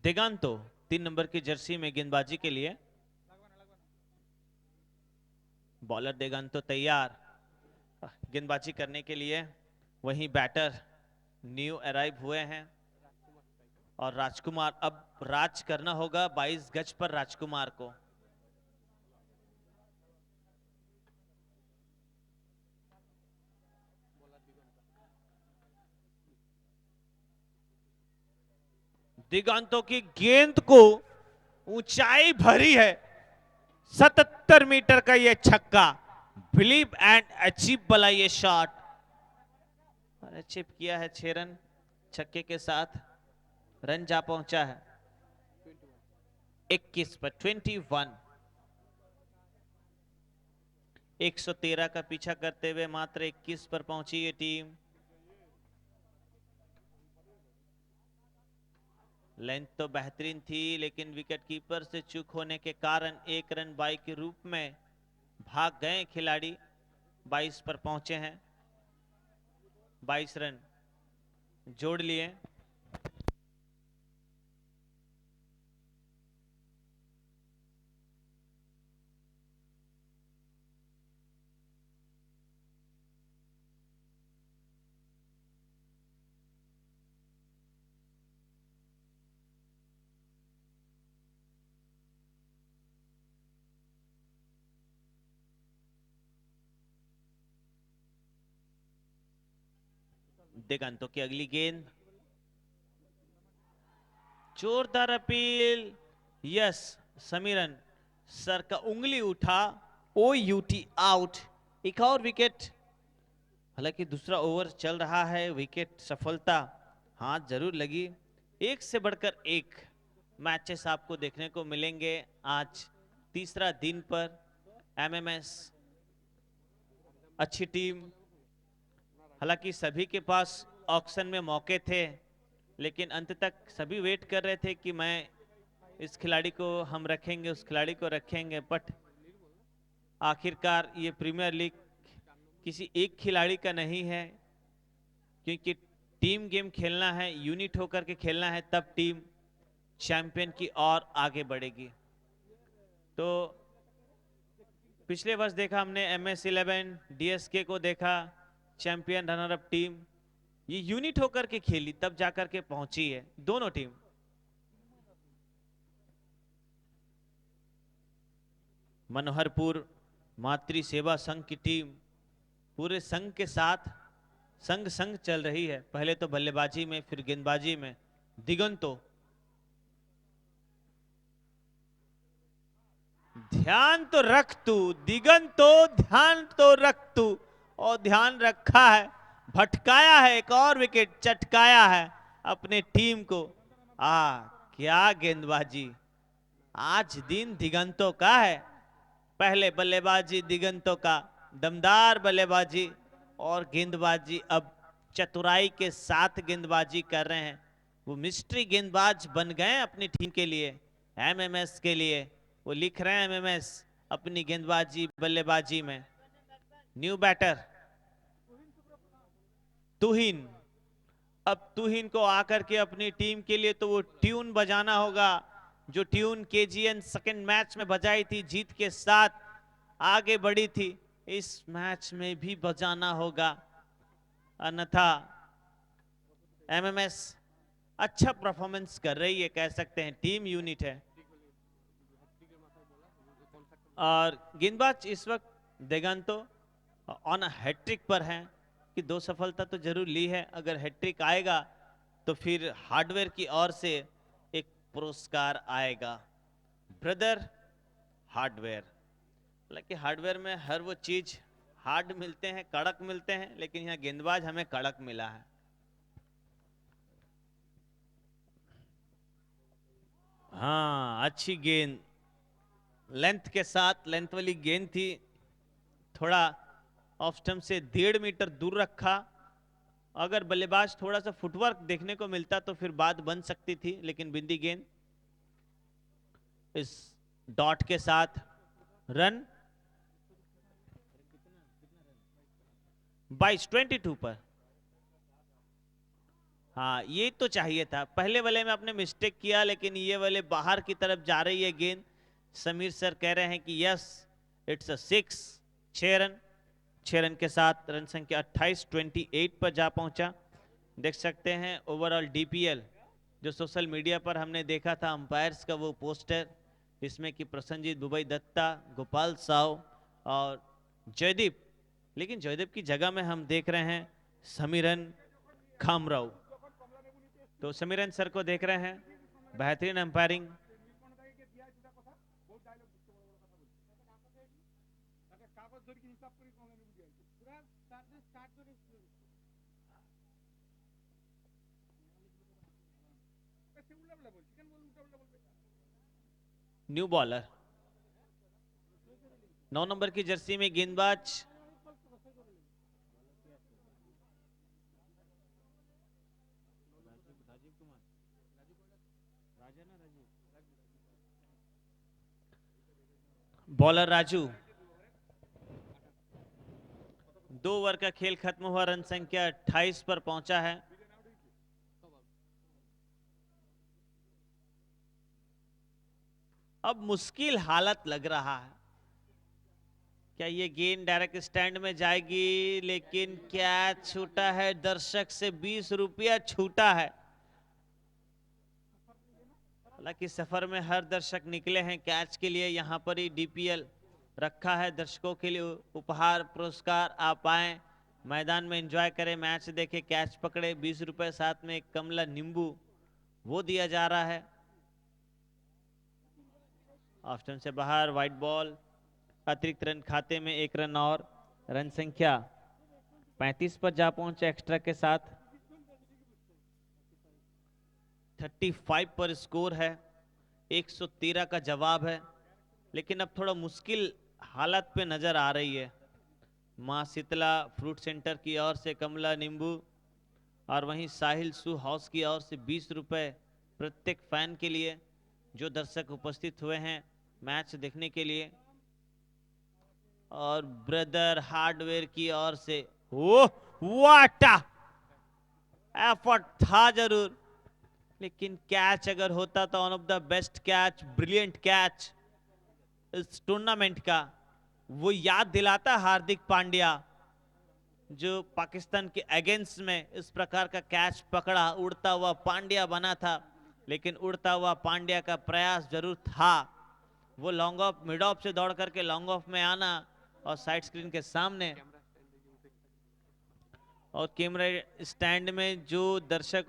S1: दिगांतो 3 नंबर की जर्सी में गेंदबाजी के लिए। बॉलर दिगांतो तैयार गेंदबाजी करने के लिए। वहीं बैटर न्यू अराइव हुए हैं और राजकुमार, अब राज करना होगा 22 गज पर राजकुमार को। दिगांतों की गेंद को ऊंचाई भरी है, 77 मीटर का ये छक्का, बिलीव एंड अचीव वाला ये शॉट। अचीव किया है 6 रन छक्के के साथ, रन जा पहुंचा है 21 पर 21। 113 का पीछा करते हुए मात्र 21 पर पहुंची ये टीम। लेंथ तो बेहतरीन थी लेकिन विकेट कीपर से चूक होने के कारण 1 रन बाई के रूप में भाग गए खिलाड़ी। 22 पर पहुंचे हैं, 22 रन जोड़ लिए। दिगंतों की अगली गेंद, जोरदार अपील, यस समीरन सर का उंगली उठा, OUT आउट। एक और विकेट, हालांकि दूसरा ओवर चल रहा है, विकेट सफलता हाथ जरूर लगी। एक से बढ़कर एक मैचेस आपको देखने को मिलेंगे आज तीसरा दिन पर। MMS अच्छी टीम। हालांकि सभी के पास ऑक्शन में मौके थे, लेकिन अंत तक सभी वेट कर रहे थे कि मैं इस खिलाड़ी को हम रखेंगे, उस खिलाड़ी को रखेंगे, बट आखिरकार ये प्रीमियर लीग किसी एक खिलाड़ी का नहीं है, क्योंकि टीम गेम खेलना है, यूनिट होकर के खेलना है, तब टीम चैंपियन की ओर आगे बढ़ेगी। तो पिछले वर्ष देखा हमने MS11 DSK को देखा चैंपियन रनर अप टीम, ये यूनिट होकर के खेली तब जाकर के पहुंची है दोनों टीम। मनोहरपुर मातृ सेवा संघ की टीम पूरे संघ के साथ संग चल रही है, पहले तो बल्लेबाजी में फिर गेंदबाजी में। दिगंतो ध्यान तो रख तू, दिगंतो ध्यान तो रख तू, और ध्यान रखा है, भटकाया है, एक और विकेट चटकाया है अपने टीम को। क्या गेंदबाजी, आज दिन दिगंतो का है। पहले बल्लेबाजी दिगंतो का, दमदार बल्लेबाजी और गेंदबाजी, अब चतुराई के साथ गेंदबाजी कर रहे हैं। वो मिस्ट्री गेंदबाज बन गए अपनी टीम के लिए, MMS के लिए। वो लिख रहे हैं MMS अपनी गेंदबाजी बल्लेबाजी में। न्यू बैटर तुहिन, अब तुहिन को आकर के अपनी टीम के लिए तो वो ट्यून बजाना होगा, जो ट्यून KGN सेकंड मैच में बजाई थी, जीत के साथ आगे बढ़ी थी, इस मैच में भी बजाना होगा, अन्यथा MMS अच्छा परफॉर्मेंस कर रही है, कह सकते हैं टीम यूनिट है। और गेंदबाज इस वक्त दिगंतो ऑन हैट्रिक पर हैं कि 2 सफलता तो जरूर ली है, अगर हैट्रिक आएगा तो फिर हार्डवेयर की ओर से एक पुरस्कार आएगा, ब्रदर हार्डवेयर। हालांकि हार्डवेयर में हर वो चीज हार्ड मिलते हैं, कड़क मिलते हैं, लेकिन यहाँ गेंदबाज हमें कड़क मिला है। हाँ, अच्छी गेंद, लेंथ के साथ, लेंथ वाली गेंद थी, थोड़ा ऑफ स्टंप से 1.5 मीटर दूर रखा। अगर बल्लेबाज थोड़ा सा फुटवर्क देखने को मिलता तो फिर बात बन सकती थी, लेकिन बिंदी गेंद इस डॉट के साथ रन 22 पर। हाँ, ये तो चाहिए था, पहले वाले में आपने मिस्टेक किया, लेकिन ये वाले बाहर की तरफ जा रही है गेंद। समीर सर कह रहे हैं कि यस इट्स अ 6 रन के साथ रन संख्या 28 पर जा पहुंचा। देख सकते हैं ओवरऑल DPL जो सोशल मीडिया पर हमने देखा था, अंपायर्स का वो पोस्टर, इसमें कि प्रसन्नजीत बुबई दत्ता, गोपाल साव और जयदीप, लेकिन जयदीप की जगह में हम देख रहे हैं समीरन खामराव। तो समीरन सर को देख रहे हैं, बेहतरीन अंपायरिंग। न्यू बॉलर 9 नंबर की जर्सी में गेंदबाज बॉलर राजू। 2 ओवर का खेल खत्म हुआ, रन संख्या 28 पर पहुंचा है। अब मुश्किल हालत लग रहा है, क्या ये गेंद डायरेक्ट स्टैंड में जाएगी, लेकिन कैच छूटा है, दर्शक से 20 रुपया छूटा है। हालांकि सफर में हर दर्शक निकले हैं कैच के लिए, यहाँ पर ही DPL रखा है दर्शकों के लिए उपहार पुरस्कार। आप आए मैदान में एंजॉय करें, मैच देखें, कैच पकड़े, 20 रुपए, साथ में एक कमला नींबू वो दिया जा रहा है। ऑफ स्टंप से बाहर, वाइड बॉल, अतिरिक्त रन खाते में 1 रन और, रन संख्या 35 पर जा पहुंचे एक्स्ट्रा के साथ। 35 पर स्कोर है, 113 का जवाब है, लेकिन अब थोड़ा मुश्किल हालत पे नजर आ रही है। माँ शीतला फ्रूट सेंटर की ओर से कमला नींबू, और वहीं साहिल सू हाउस की ओर से 20 रुपए प्रत्येक फैन के लिए जो दर्शक उपस्थित हुए हैं मैच देखने के लिए। और ब्रदर हार्डवेयर की ओर से ओ वाटा एफर्ट था जरूर, लेकिन कैच अगर होता तो one of the best catch, brilliant catch इस टूर्नामेंट का, वो याद दिलाता हार्दिक पांड्या जो पाकिस्तान के अगेंस्ट में इस प्रकार का कैच पकड़ा। उड़ता हुआ पांड्या बना था, लेकिन उड़ता हुआ पांड्या का प्रयास जरूर था, वो लॉन्ग ऑफ मिड ऑफ से दौड़ करके लॉन्ग ऑफ में आना और साइड स्क्रीन के सामने। और कैमरा स्टैंड में जो दर्शक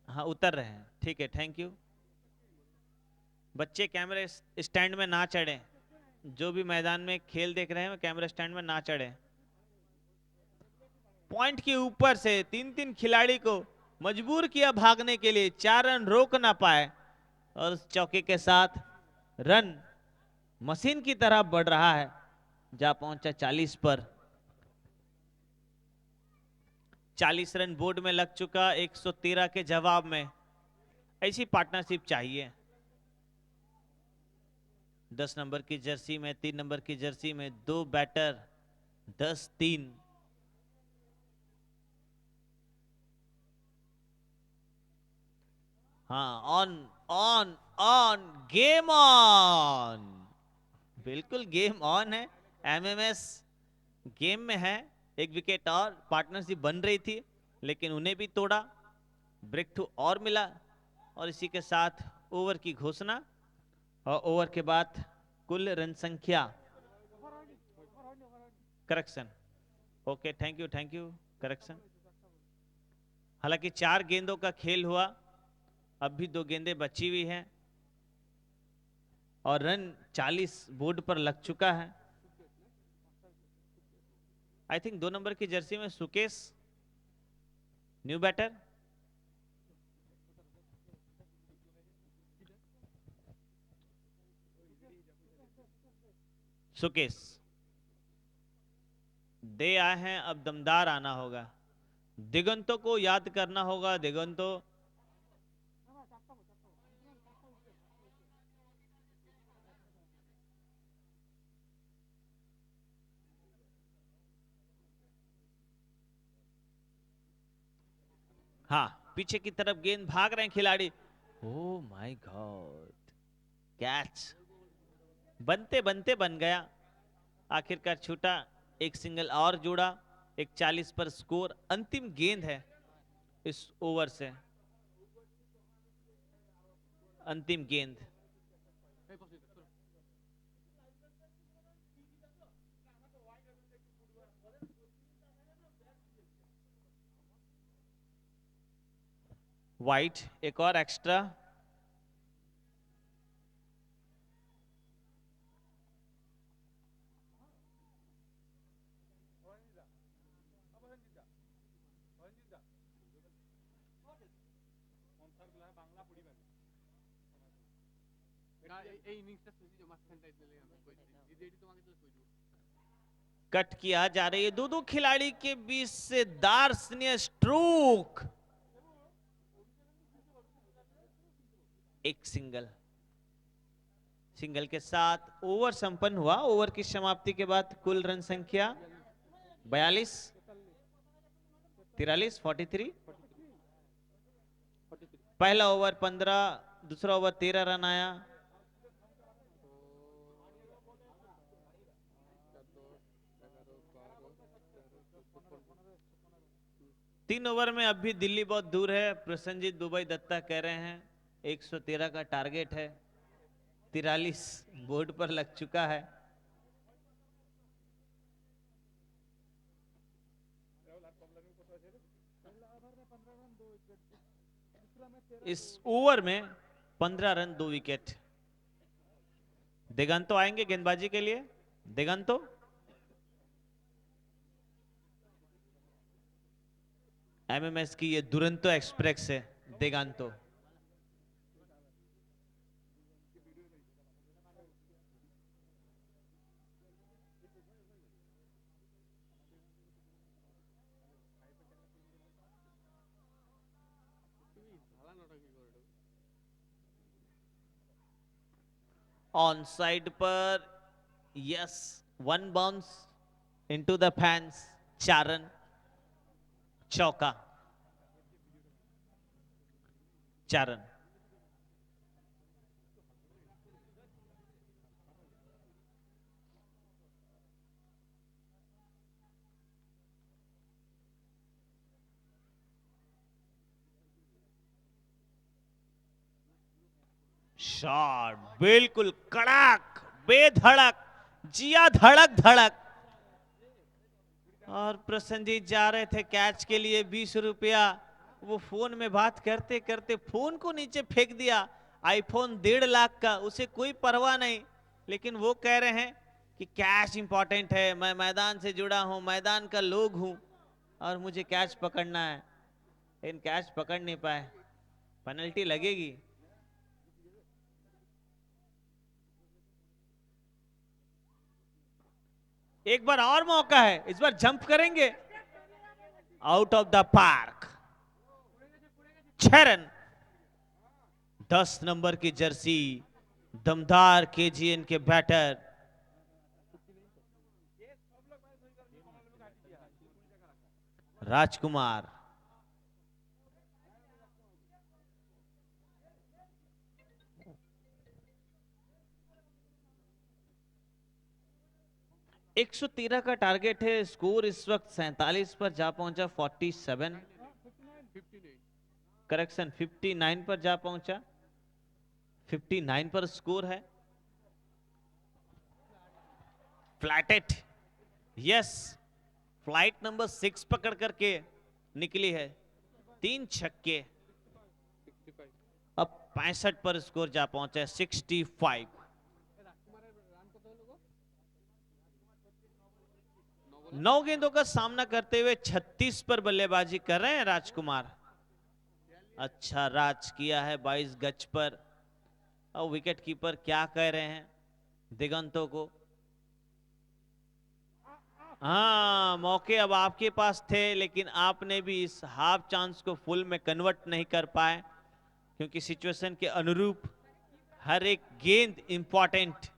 S1: हाँ उतर रहे हैं, ठीक है, थैंक यू। बच्चे कैमरे स्टैंड में ना चढ़े, जो भी मैदान में खेल देख रहे हैं कैमरा स्टैंड में ना चढ़े। पॉइंट के ऊपर से तीन तीन खिलाड़ी को मजबूर किया भागने के लिए, 4 रन रोक ना पाए, और उस चौके के साथ रन मशीन की तरह बढ़ रहा है, जा पहुंचा 40 पर। 40 रन बोर्ड में लग चुका 113 के जवाब में। ऐसी पार्टनरशिप चाहिए। 10 नंबर की जर्सी में, 3 नंबर की जर्सी में 2 बैटर, 10-3। हाँ, on on on, game on, बिल्कुल गेम ऑन है। एमएमएस गेम में है। एक विकेट और पार्टनरशिप बन रही थी, लेकिन उन्हें भी तोड़ा, ब्रेक थ्रू और मिला, और इसी के साथ ओवर की घोषणा। और ओवर के बाद कुल रन संख्या, correction, okay, thank you, correction. हालांकि 4 गेंदों का खेल हुआ, अब भी 2 गेंदें बची हुई हैं, और रन 40 बोर्ड पर लग चुका है। आई थिंक 2 नंबर की जर्सी में सुकेश न्यू बैटर। सुकेश दे आए हैं, अब दमदार आना होगा। दिगंतों को याद करना होगा। दिगंतो हाँ, पीछे की तरफ गेंद, भाग रहे हैं खिलाड़ी। ओ माय गॉड, कैच बनते बनते बन गया, आखिरकार छूटा। एक सिंगल और जुड़ा, एक 40 पर स्कोर। अंतिम गेंद है इस ओवर से, अंतिम गेंद। वाइट, एक और एक्स्ट्रा। कट किया जा रही है, दो खिलाड़ी के बीच से दार्शनीय स्ट्रोक। एक सिंगल, सिंगल के साथ ओवर संपन्न हुआ। ओवर की समाप्ति के बाद कुल रन संख्या 42, 43, 43। पहला ओवर 15, दूसरा ओवर 13 रन आया। तीन ओवर में अब भी दिल्ली बहुत दूर है। प्रसन्नजीत दुबई दत्ता कह रहे हैं 113 का टारगेट है, 43 बोर्ड पर लग चुका है। इस ओवर में 15 रन 2 विकेट। दिगंतो आएंगे गेंदबाजी के लिए। दिगंतो, एमएमएस की ये दुरंतो एक्सप्रेस है दिगंतो। ऑन साइड पर, yes, one bounce into the fans, 4 run, चौका, 4 रन। शॉट बिल्कुल कड़क, बेधड़क, जिया धड़क धड़क। और प्रसन्नजीत जा रहे थे कैच के लिए, 20 रुपया। वो फोन में बात करते करते फोन को नीचे फेंक दिया। आईफोन 1.5 लाख का, उसे कोई परवाह नहीं, लेकिन वो कह रहे हैं कि कैच इंपॉर्टेंट है, मैं मैदान से जुड़ा हूं, मैदान का लोग हूं और मुझे कैच पकड़ना है। इन कैच पकड़ नहीं पाए, पेनल्टी लगेगी। एक बार और मौका है, इस बार जंप करेंगे, out of the park, 6 run. 10 number की जर्सी, दमदार केजीएन के बैटर राजकुमार। एक 113 का टारगेट है, स्कोर इस वक्त 47 पर जा पहुंचा, 47 करेक्शन 59 पर जा पहुंचा, 59 पर स्कोर है। फ्लैटेट, यस, फ्लाइट नंबर 6 पकड़ करके निकली है, 3 छक्के। अब 65 पर स्कोर जा पहुंचा है, 65। 9 गेंदों का सामना करते हुए 36 पर बल्लेबाजी कर रहे हैं राजकुमार। अच्छा राज किया है 22 गज पर। और विकेट कीपर क्या कह रहे हैं दिगंतों को? हाँ, मौके अब आपके पास थे, लेकिन आपने भी इस हाफ चांस को फुल में कन्वर्ट नहीं कर पाए, क्योंकि सिचुएशन के अनुरूप हर एक गेंद इंपॉर्टेंट।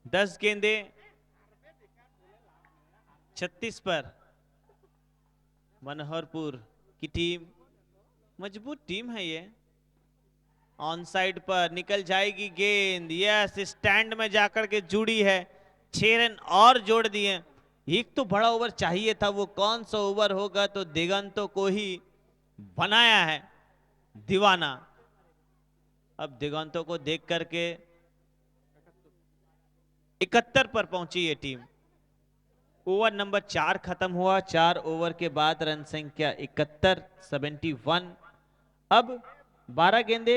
S1: दस गेंदे 36 पर। मनोहरपुर की टीम मजबूत टीम है ये। ऑन साइड पर निकल जाएगी गेंद, यस, स्टैंड में जाकर के जुड़ी है। 6 रन और जोड़ दिए। एक तो बड़ा ओवर चाहिए था, वो कौन सा ओवर होगा? तो दिगंतों को ही बनाया है दीवाना। अब दिगंतों को देख करके 71 पर पहुंची ये टीम। ओवर नंबर 4 खत्म हुआ। 4 ओवर के बाद रन संख्या 71, 71। अब 12 गेंदे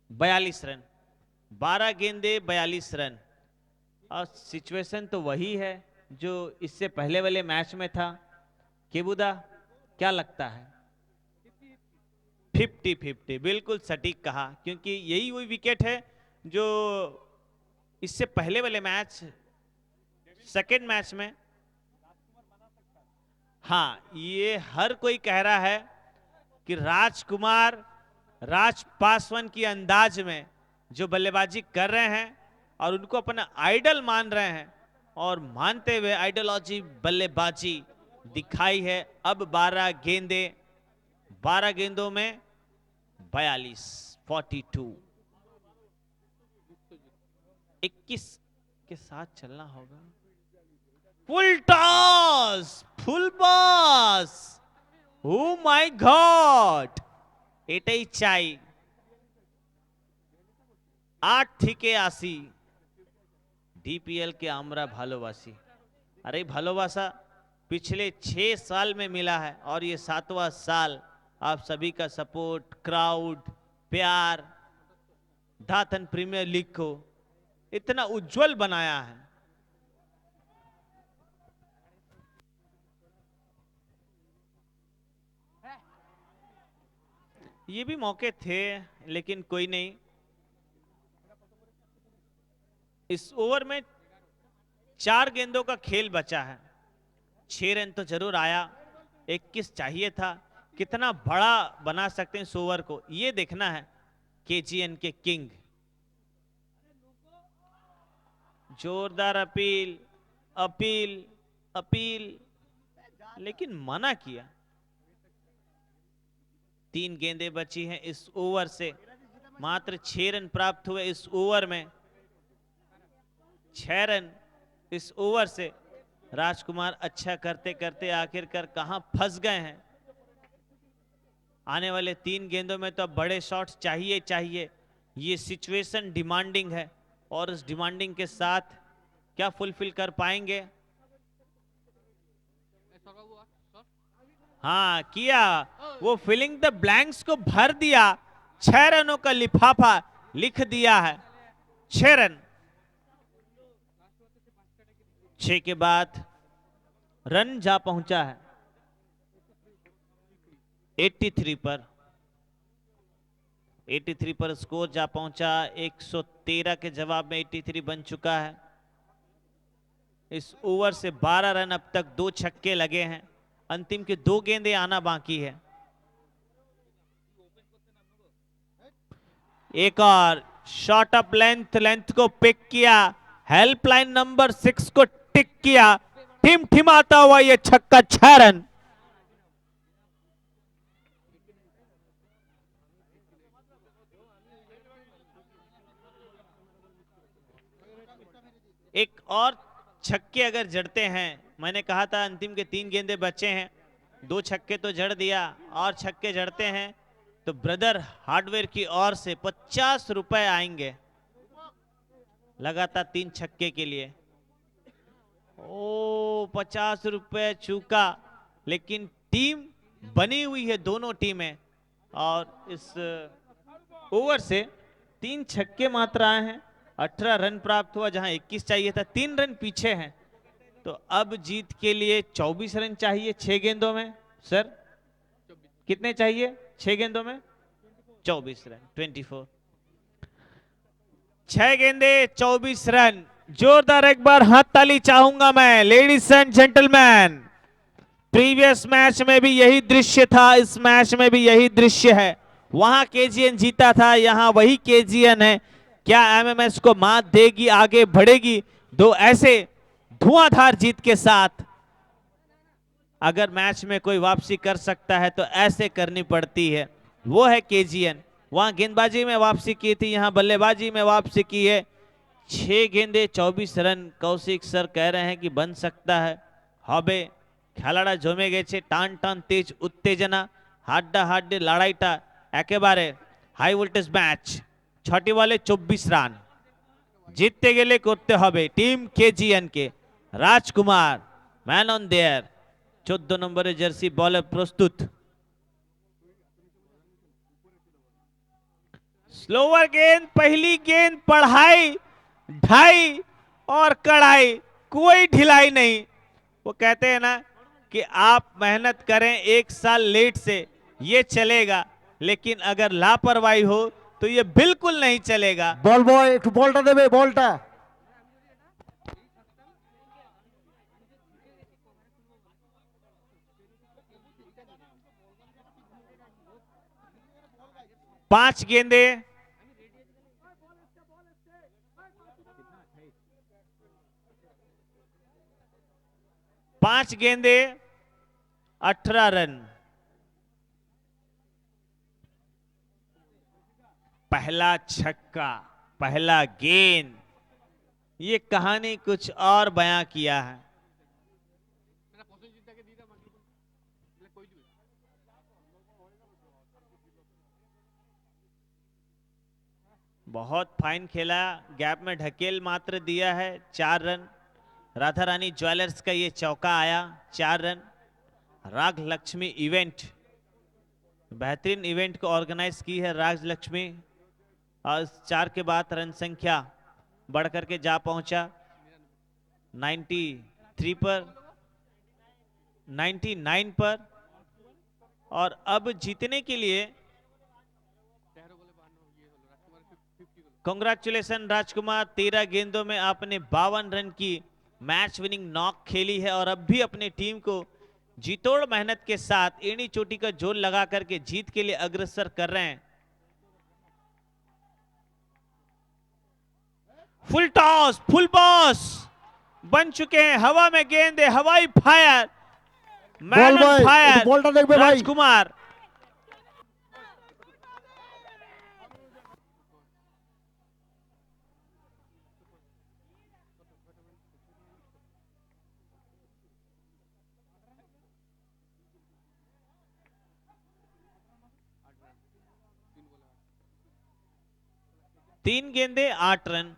S1: 42 रन, 12 गेंदे 42 रन। और सिचुएशन तो वही है जो इससे पहले वाले मैच में था। केबुदा, क्या लगता है? 50-50, बिल्कुल सटीक कहा, क्योंकि यही वही विकेट है जो इससे पहले वाले मैच, सेकेंड मैच में, हाँ, ये हर कोई कह रहा है कि राजकुमार राज पासवान की अंदाज में जो बल्लेबाजी कर रहे हैं और उनको अपना आइडल मान रहे हैं, और मानते हुए आइडियोलॉजी बल्लेबाजी दिखाई है। अब 12 गेंदे, 12 गेंदों में 42, 42। 21 के साथ चलना होगा। Full toss, full boss, oh my God, এটাই চাই। 8 থেকে 80, डीपीएल के আমরা ভালোবাসি। अरे भालोबासा पिछले 6 साल में मिला है, और ये 7वां साल। आप सभी का सपोर्ट, क्राउड, प्यार धातन प्रीमियर लीग को इतना उज्जवल बनाया है। ये भी मौके थे, लेकिन कोई नहीं। इस ओवर में 4 गेंदों का खेल बचा है। 6 रन तो जरूर आया, 21 चाहिए था। कितना बड़ा बना सकते हैं इस ओवर को, ये देखना है केजीएन के किंग। जोरदार अपील, अपील, अपील, लेकिन मना किया। 3 गेंदें बची हैं इस ओवर से, मात्र 6 रन प्राप्त हुए इस ओवर में। 6 रन इस ओवर से। राजकुमार अच्छा करते करते आखिरकार कहां फंस गए हैं। आने वाले 3 गेंदों में तो अब बड़े शॉट्स चाहिए चाहिए। ये सिचुएशन डिमांडिंग है और उस डिमांडिंग के साथ क्या फुलफिल कर पाएंगे? हाँ किया, वो फिलिंग द ब्लैंक्स को भर दिया। 6 रनों का लिफाफा लिख दिया है। 6 रन। 6 के बाद रन जा पहुंचा है 83 पर। 83 पर स्कोर जा पहुंचा। 113 के जवाब में 83 बन चुका है। इस ओवर से 12 रन अब तक, 2 छक्के लगे हैं। अंतिम के 2 गेंदें आना बाकी है। एक और शॉट अप लेंथ, लेंथ को पिक किया। हेल्पलाइन नंबर 6 को टिक किया। टिम टिमाता हुआ ये छक्का, 6 रन। एक और छक्के अगर जड़ते हैं, मैंने कहा था अंतिम के 3 गेंदे बचे हैं, 2 छक्के तो जड़ दिया, और छक्के जड़ते हैं तो ब्रदर हार्डवेयर की ओर से 50 रुपए आएंगे लगातार 3 छक्के के लिए। ओ 50 रुपए चूका, लेकिन टीम बनी हुई है दोनों टीमें, और इस ओवर से 3 छक्के मात्र आए हैं। 18 रन प्राप्त हुआ जहां 21 चाहिए था। 3 रन पीछे हैं, तो अब जीत के लिए 24 रन चाहिए 6 गेंदों में। सर कितने चाहिए 6 गेंदों में? 24 रन, 24। 6 गेंदे 24 रन। जोरदार एक बार हाथ ताली चाहूंगा मैं, ladies and gentleman. Previous match में भी यही दृश्य था, इस मैच में भी यही दृश्य है। वहां केजीएन जीता था, यहां वही केजीएन है। क्या एमएमएस को मात देगी, आगे बढ़ेगी 2 ऐसे धुआंधार जीत के साथ? अगर मैच में कोई वापसी कर सकता है तो ऐसे करनी पड़ती है, वो है केजीएन। वहां गेंदबाजी में वापसी की थी, यहां बल्लेबाजी में वापसी की है। 6 गेंदे 24 रन। कौशिक सर कह रहे हैं कि बन सकता है। हबे खेलाड़ा जमे गेছে, টান টান तेज उत्तेजना, हाड्डा हाड्डे लड़ाईटा एकेबारे हाई वोल्टेज मैच। 6टी बॉले 24 রান। জিততে গেলে করতে হবে team KGN K. Rajkumar man on their, 14 number Jersey bowler प्रस्तुत। स्लोवर गेंद, पहली गेंद पढ़ाई, ढाई और कड़ाई, कोई ढिलाई नहीं। वो कहते हैं ना कि आप मेहनत करें 1 साल लेट से ये चलेगा, लेकिन अगर लापरवाही हो तो ये बिल्कुल नहीं चलेगा।
S2: বল বয় একটু বলটা দেবে, বলটা।
S1: पांच गेंदे, पांच गेंदे 18 रन। पहला छक्का, पहला गेंद, ये कहानी कुछ और बयां किया है। बहुत फाइन खेला, गैप में ढकेल मात्र दिया है। 4 रन। राधा रानी ज्वेलर्स का ये चौका आया, 4 रन। राग लक्ष्मी इवेंट, बेहतरीन इवेंट को ऑर्गेनाइज की है राज लक्ष्मी, और 4 के बाद रन संख्या बढ़कर के जा पहुंचा 93 पर, 99 पर। और अब जीतने के लिए कांग्रेचुलेशन राजकुमार, 13 गेंदों में आपने 52 रन की मैच विनिंग नॉक खेली है, और अब भी अपने टीम को जीतोड़ मेहनत के साथ एड़ी चोटी का जोर लगा करके जीत के लिए अग्रसर कर रहे हैं। फुल टॉस, फुल बॉस बन चुके हैं। हवा में गेंद है, हवाई फायर, मैन
S2: बॉल
S1: ऑन
S2: भाई,
S1: फायर
S2: बॉलটা দেখবে ভাই।
S1: राजकुमार। तीन गेंदे 8 रन।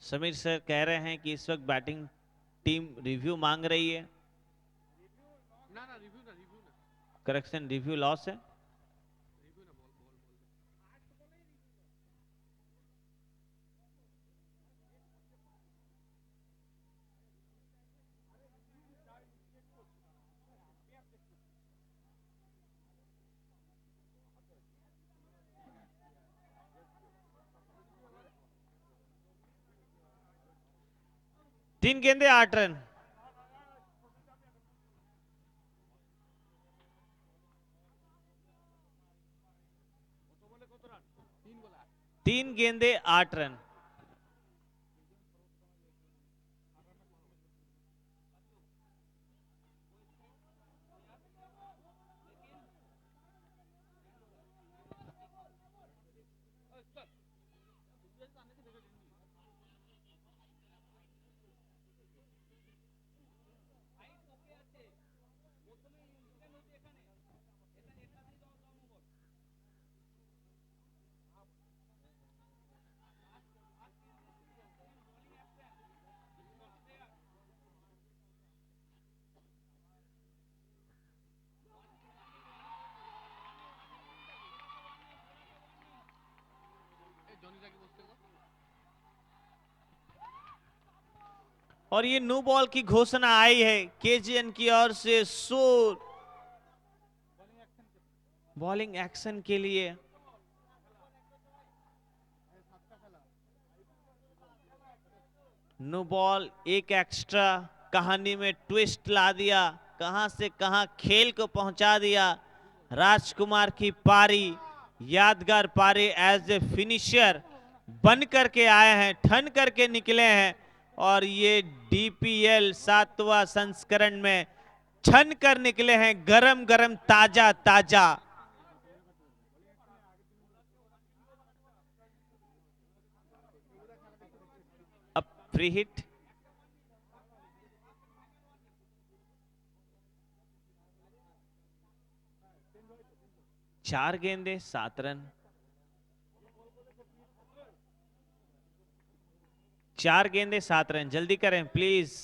S1: समीर सर कह रहे हैं कि इस वक्त बैटिंग टीम रिव्यू मांग रही है। करेक्शन, रिव्यू लॉस है। तीन गेंदे 8 रन। तीन गेंदे 8 रन। और ये नो बॉल की घोषणा आई है केजीएन की ओर से। शोर बॉलिंग एक्शन के लिए। नो बॉल एक एक्स्ट्रा कहानी में ट्विस्ट ला दिया। कहां से कहां खेल को पहुंचा दिया। राजकुमार की पारी, यादगार पारी एज ए फिनिशर बन करके आए हैं, ठन करके निकले हैं। और ये डीपीएल 7वां संस्करण में छन कर निकले हैं, गरम गरम ताजा ताजा। अब फ्री हिट। चार गेंदे 7 रन। 4 गेंदे 7 रन। जल्दी करें प्लीज।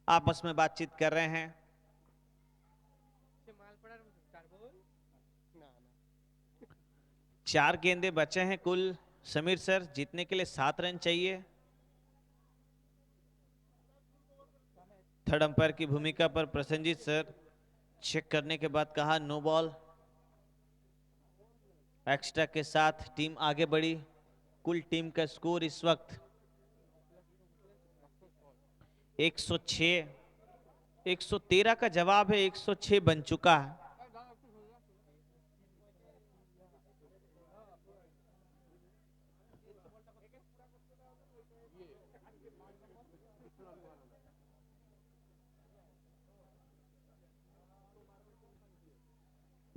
S1: आपस में बातचीत कर रहे हैं। चार गेंदे बचे हैं कुल। समीर सर, जीतने के लिए 7 रन चाहिए। थर्ड अंपायर की भूमिका पर प्रसन्नजीत सर चेक करने के बाद कहा नो बॉल। एक्स्ट्रा के साथ टीम आगे बढ़ी। कुल टीम का स्कोर इस वक्त 106। 113 का जवाब है, 106 बन चुका है।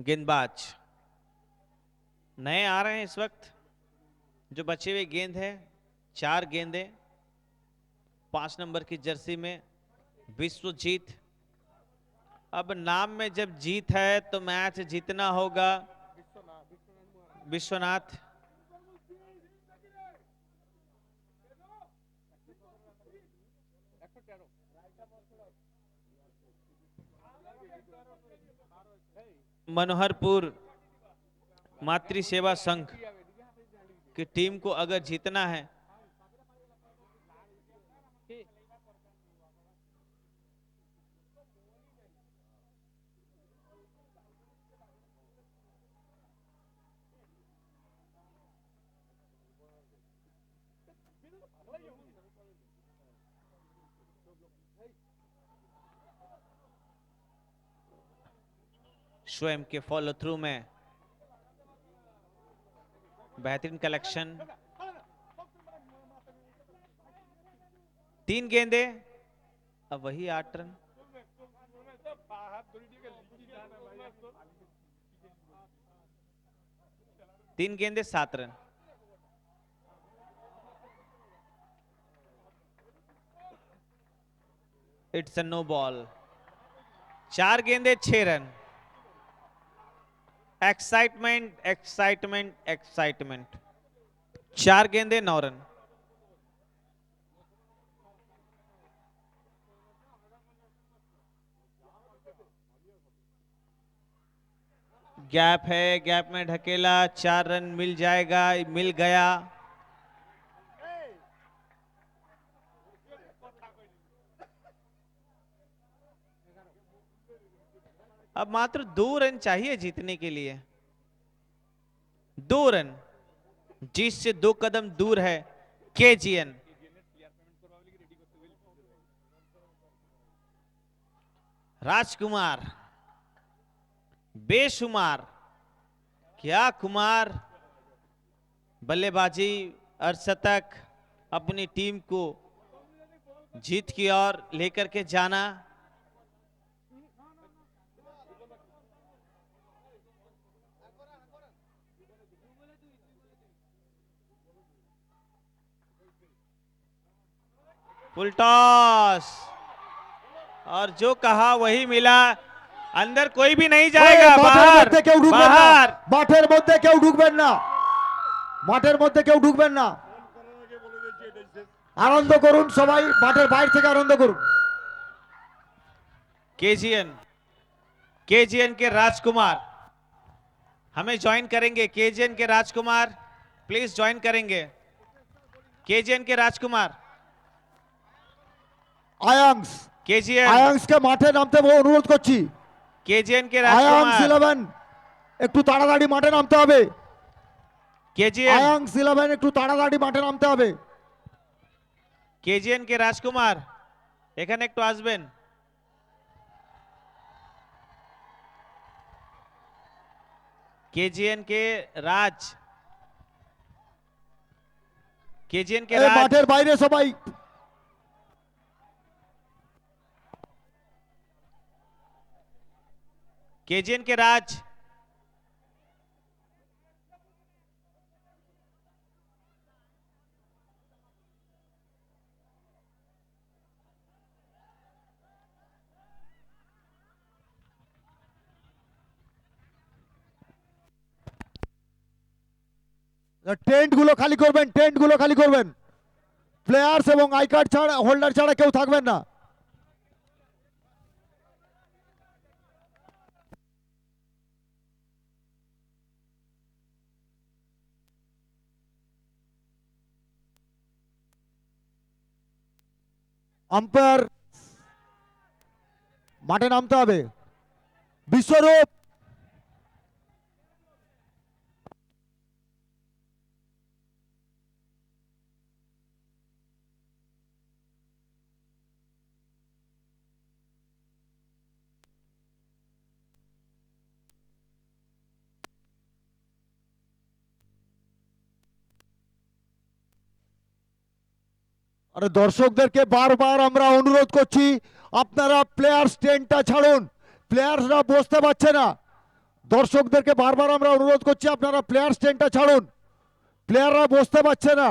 S1: गेंदबाज नए आ रहे हैं इस वक्त। जो बचे हुए गेंद है, 4 गेंदे 5 नंबर की जर्सी में विश्वजीत। अब नाम में जब जीत है तो मैच जीतना होगा। विश्वनाथ। मनोहरपुर मातृ सेवा संघ की टीम को अगर जीतना है स्वयं के फॉलो थ्रू में बेहतरीन कलेक्शन। 3 गेंदे, अब वही 8 रन। तीन गेंदे 7 रन। It's a no ball. 4 गेंदे 6 रन। Excitement excitement excitement. 4 गेंदे 9 रन। गैप है, गैप में ढकेला, 4 रन मिल जाएगा, मिल गया। अब मात्र 2 रन चाहिए जीतने के लिए। 2 रन, जिससे 2 कदम दूर है केजीएन। राजकुमार, बेशुमार, क्या कुमार, बल्लेबाजी, अर्धशतक, अपनी टीम को जीत की ओर लेकर के जाना। फुल टॉस, और जो कहा वही मिला। अंदर कोई भी नहीं जाएगा। बाहर बाहर।
S2: মাঠের মধ্যে কেউ ঢুকবেন না, মাঠের মধ্যে কেউ ঢুকবেন না। আনন্দ করুন সবাই, মাঠের বাইরে থেকে আনন্দ করুন।
S1: केजीएन, केजीएन के राजकुमार हमें ज्वाइन करेंगे। केजीएन के राजकुमार प्लीज ज्वाइन करेंगे। केजीएन के राजकुमार।
S2: আয়াংস,
S1: केजीएन,
S2: আয়াংসকে মাঠে নামতে অনুরোধ করছি।
S1: केजीएन के
S2: আয়াংস
S1: राजकुमार।
S2: 11 একটু তাড়াতাড়ি মাঠে নামতে হবে।
S1: केजीएन,
S2: আয়াংস 11 একটু তাড়াতাড়ি মাঠে নামতে হবে।
S1: केजीएन के राजकुमार এখানে একটু আসবেন। केजीएन के राज, केजीएन के
S2: এই
S1: राज।
S2: মাঠের বাইরে সবাই।
S1: केजीएन के राज।
S2: টেন্ট গুলো খালি করবেন, টেন্ট গুলো খালি করবেন। প্লেয়ার্স এবং আই কার্ড ছাড়া, হোল্ডার ছাড়া কেউ থাকবেন না। আম্পায়ার মাঠে নামতে হবে। বিশ্বরূপ, আরে দর্শকদেরকে বারবার আমরা অনুরোধ করছি, আপনারা প্লেয়ার্স টেন্টটা ছাড়ুন। প্লেয়ার্সরা বসতে পারছে না। দর্শকদেরকে বারবার আমরা অনুরোধ করছি, আপনারা প্লেয়ার্স টেন্টটা ছাড়ুন। প্লেয়াররা বসতে পারছে না।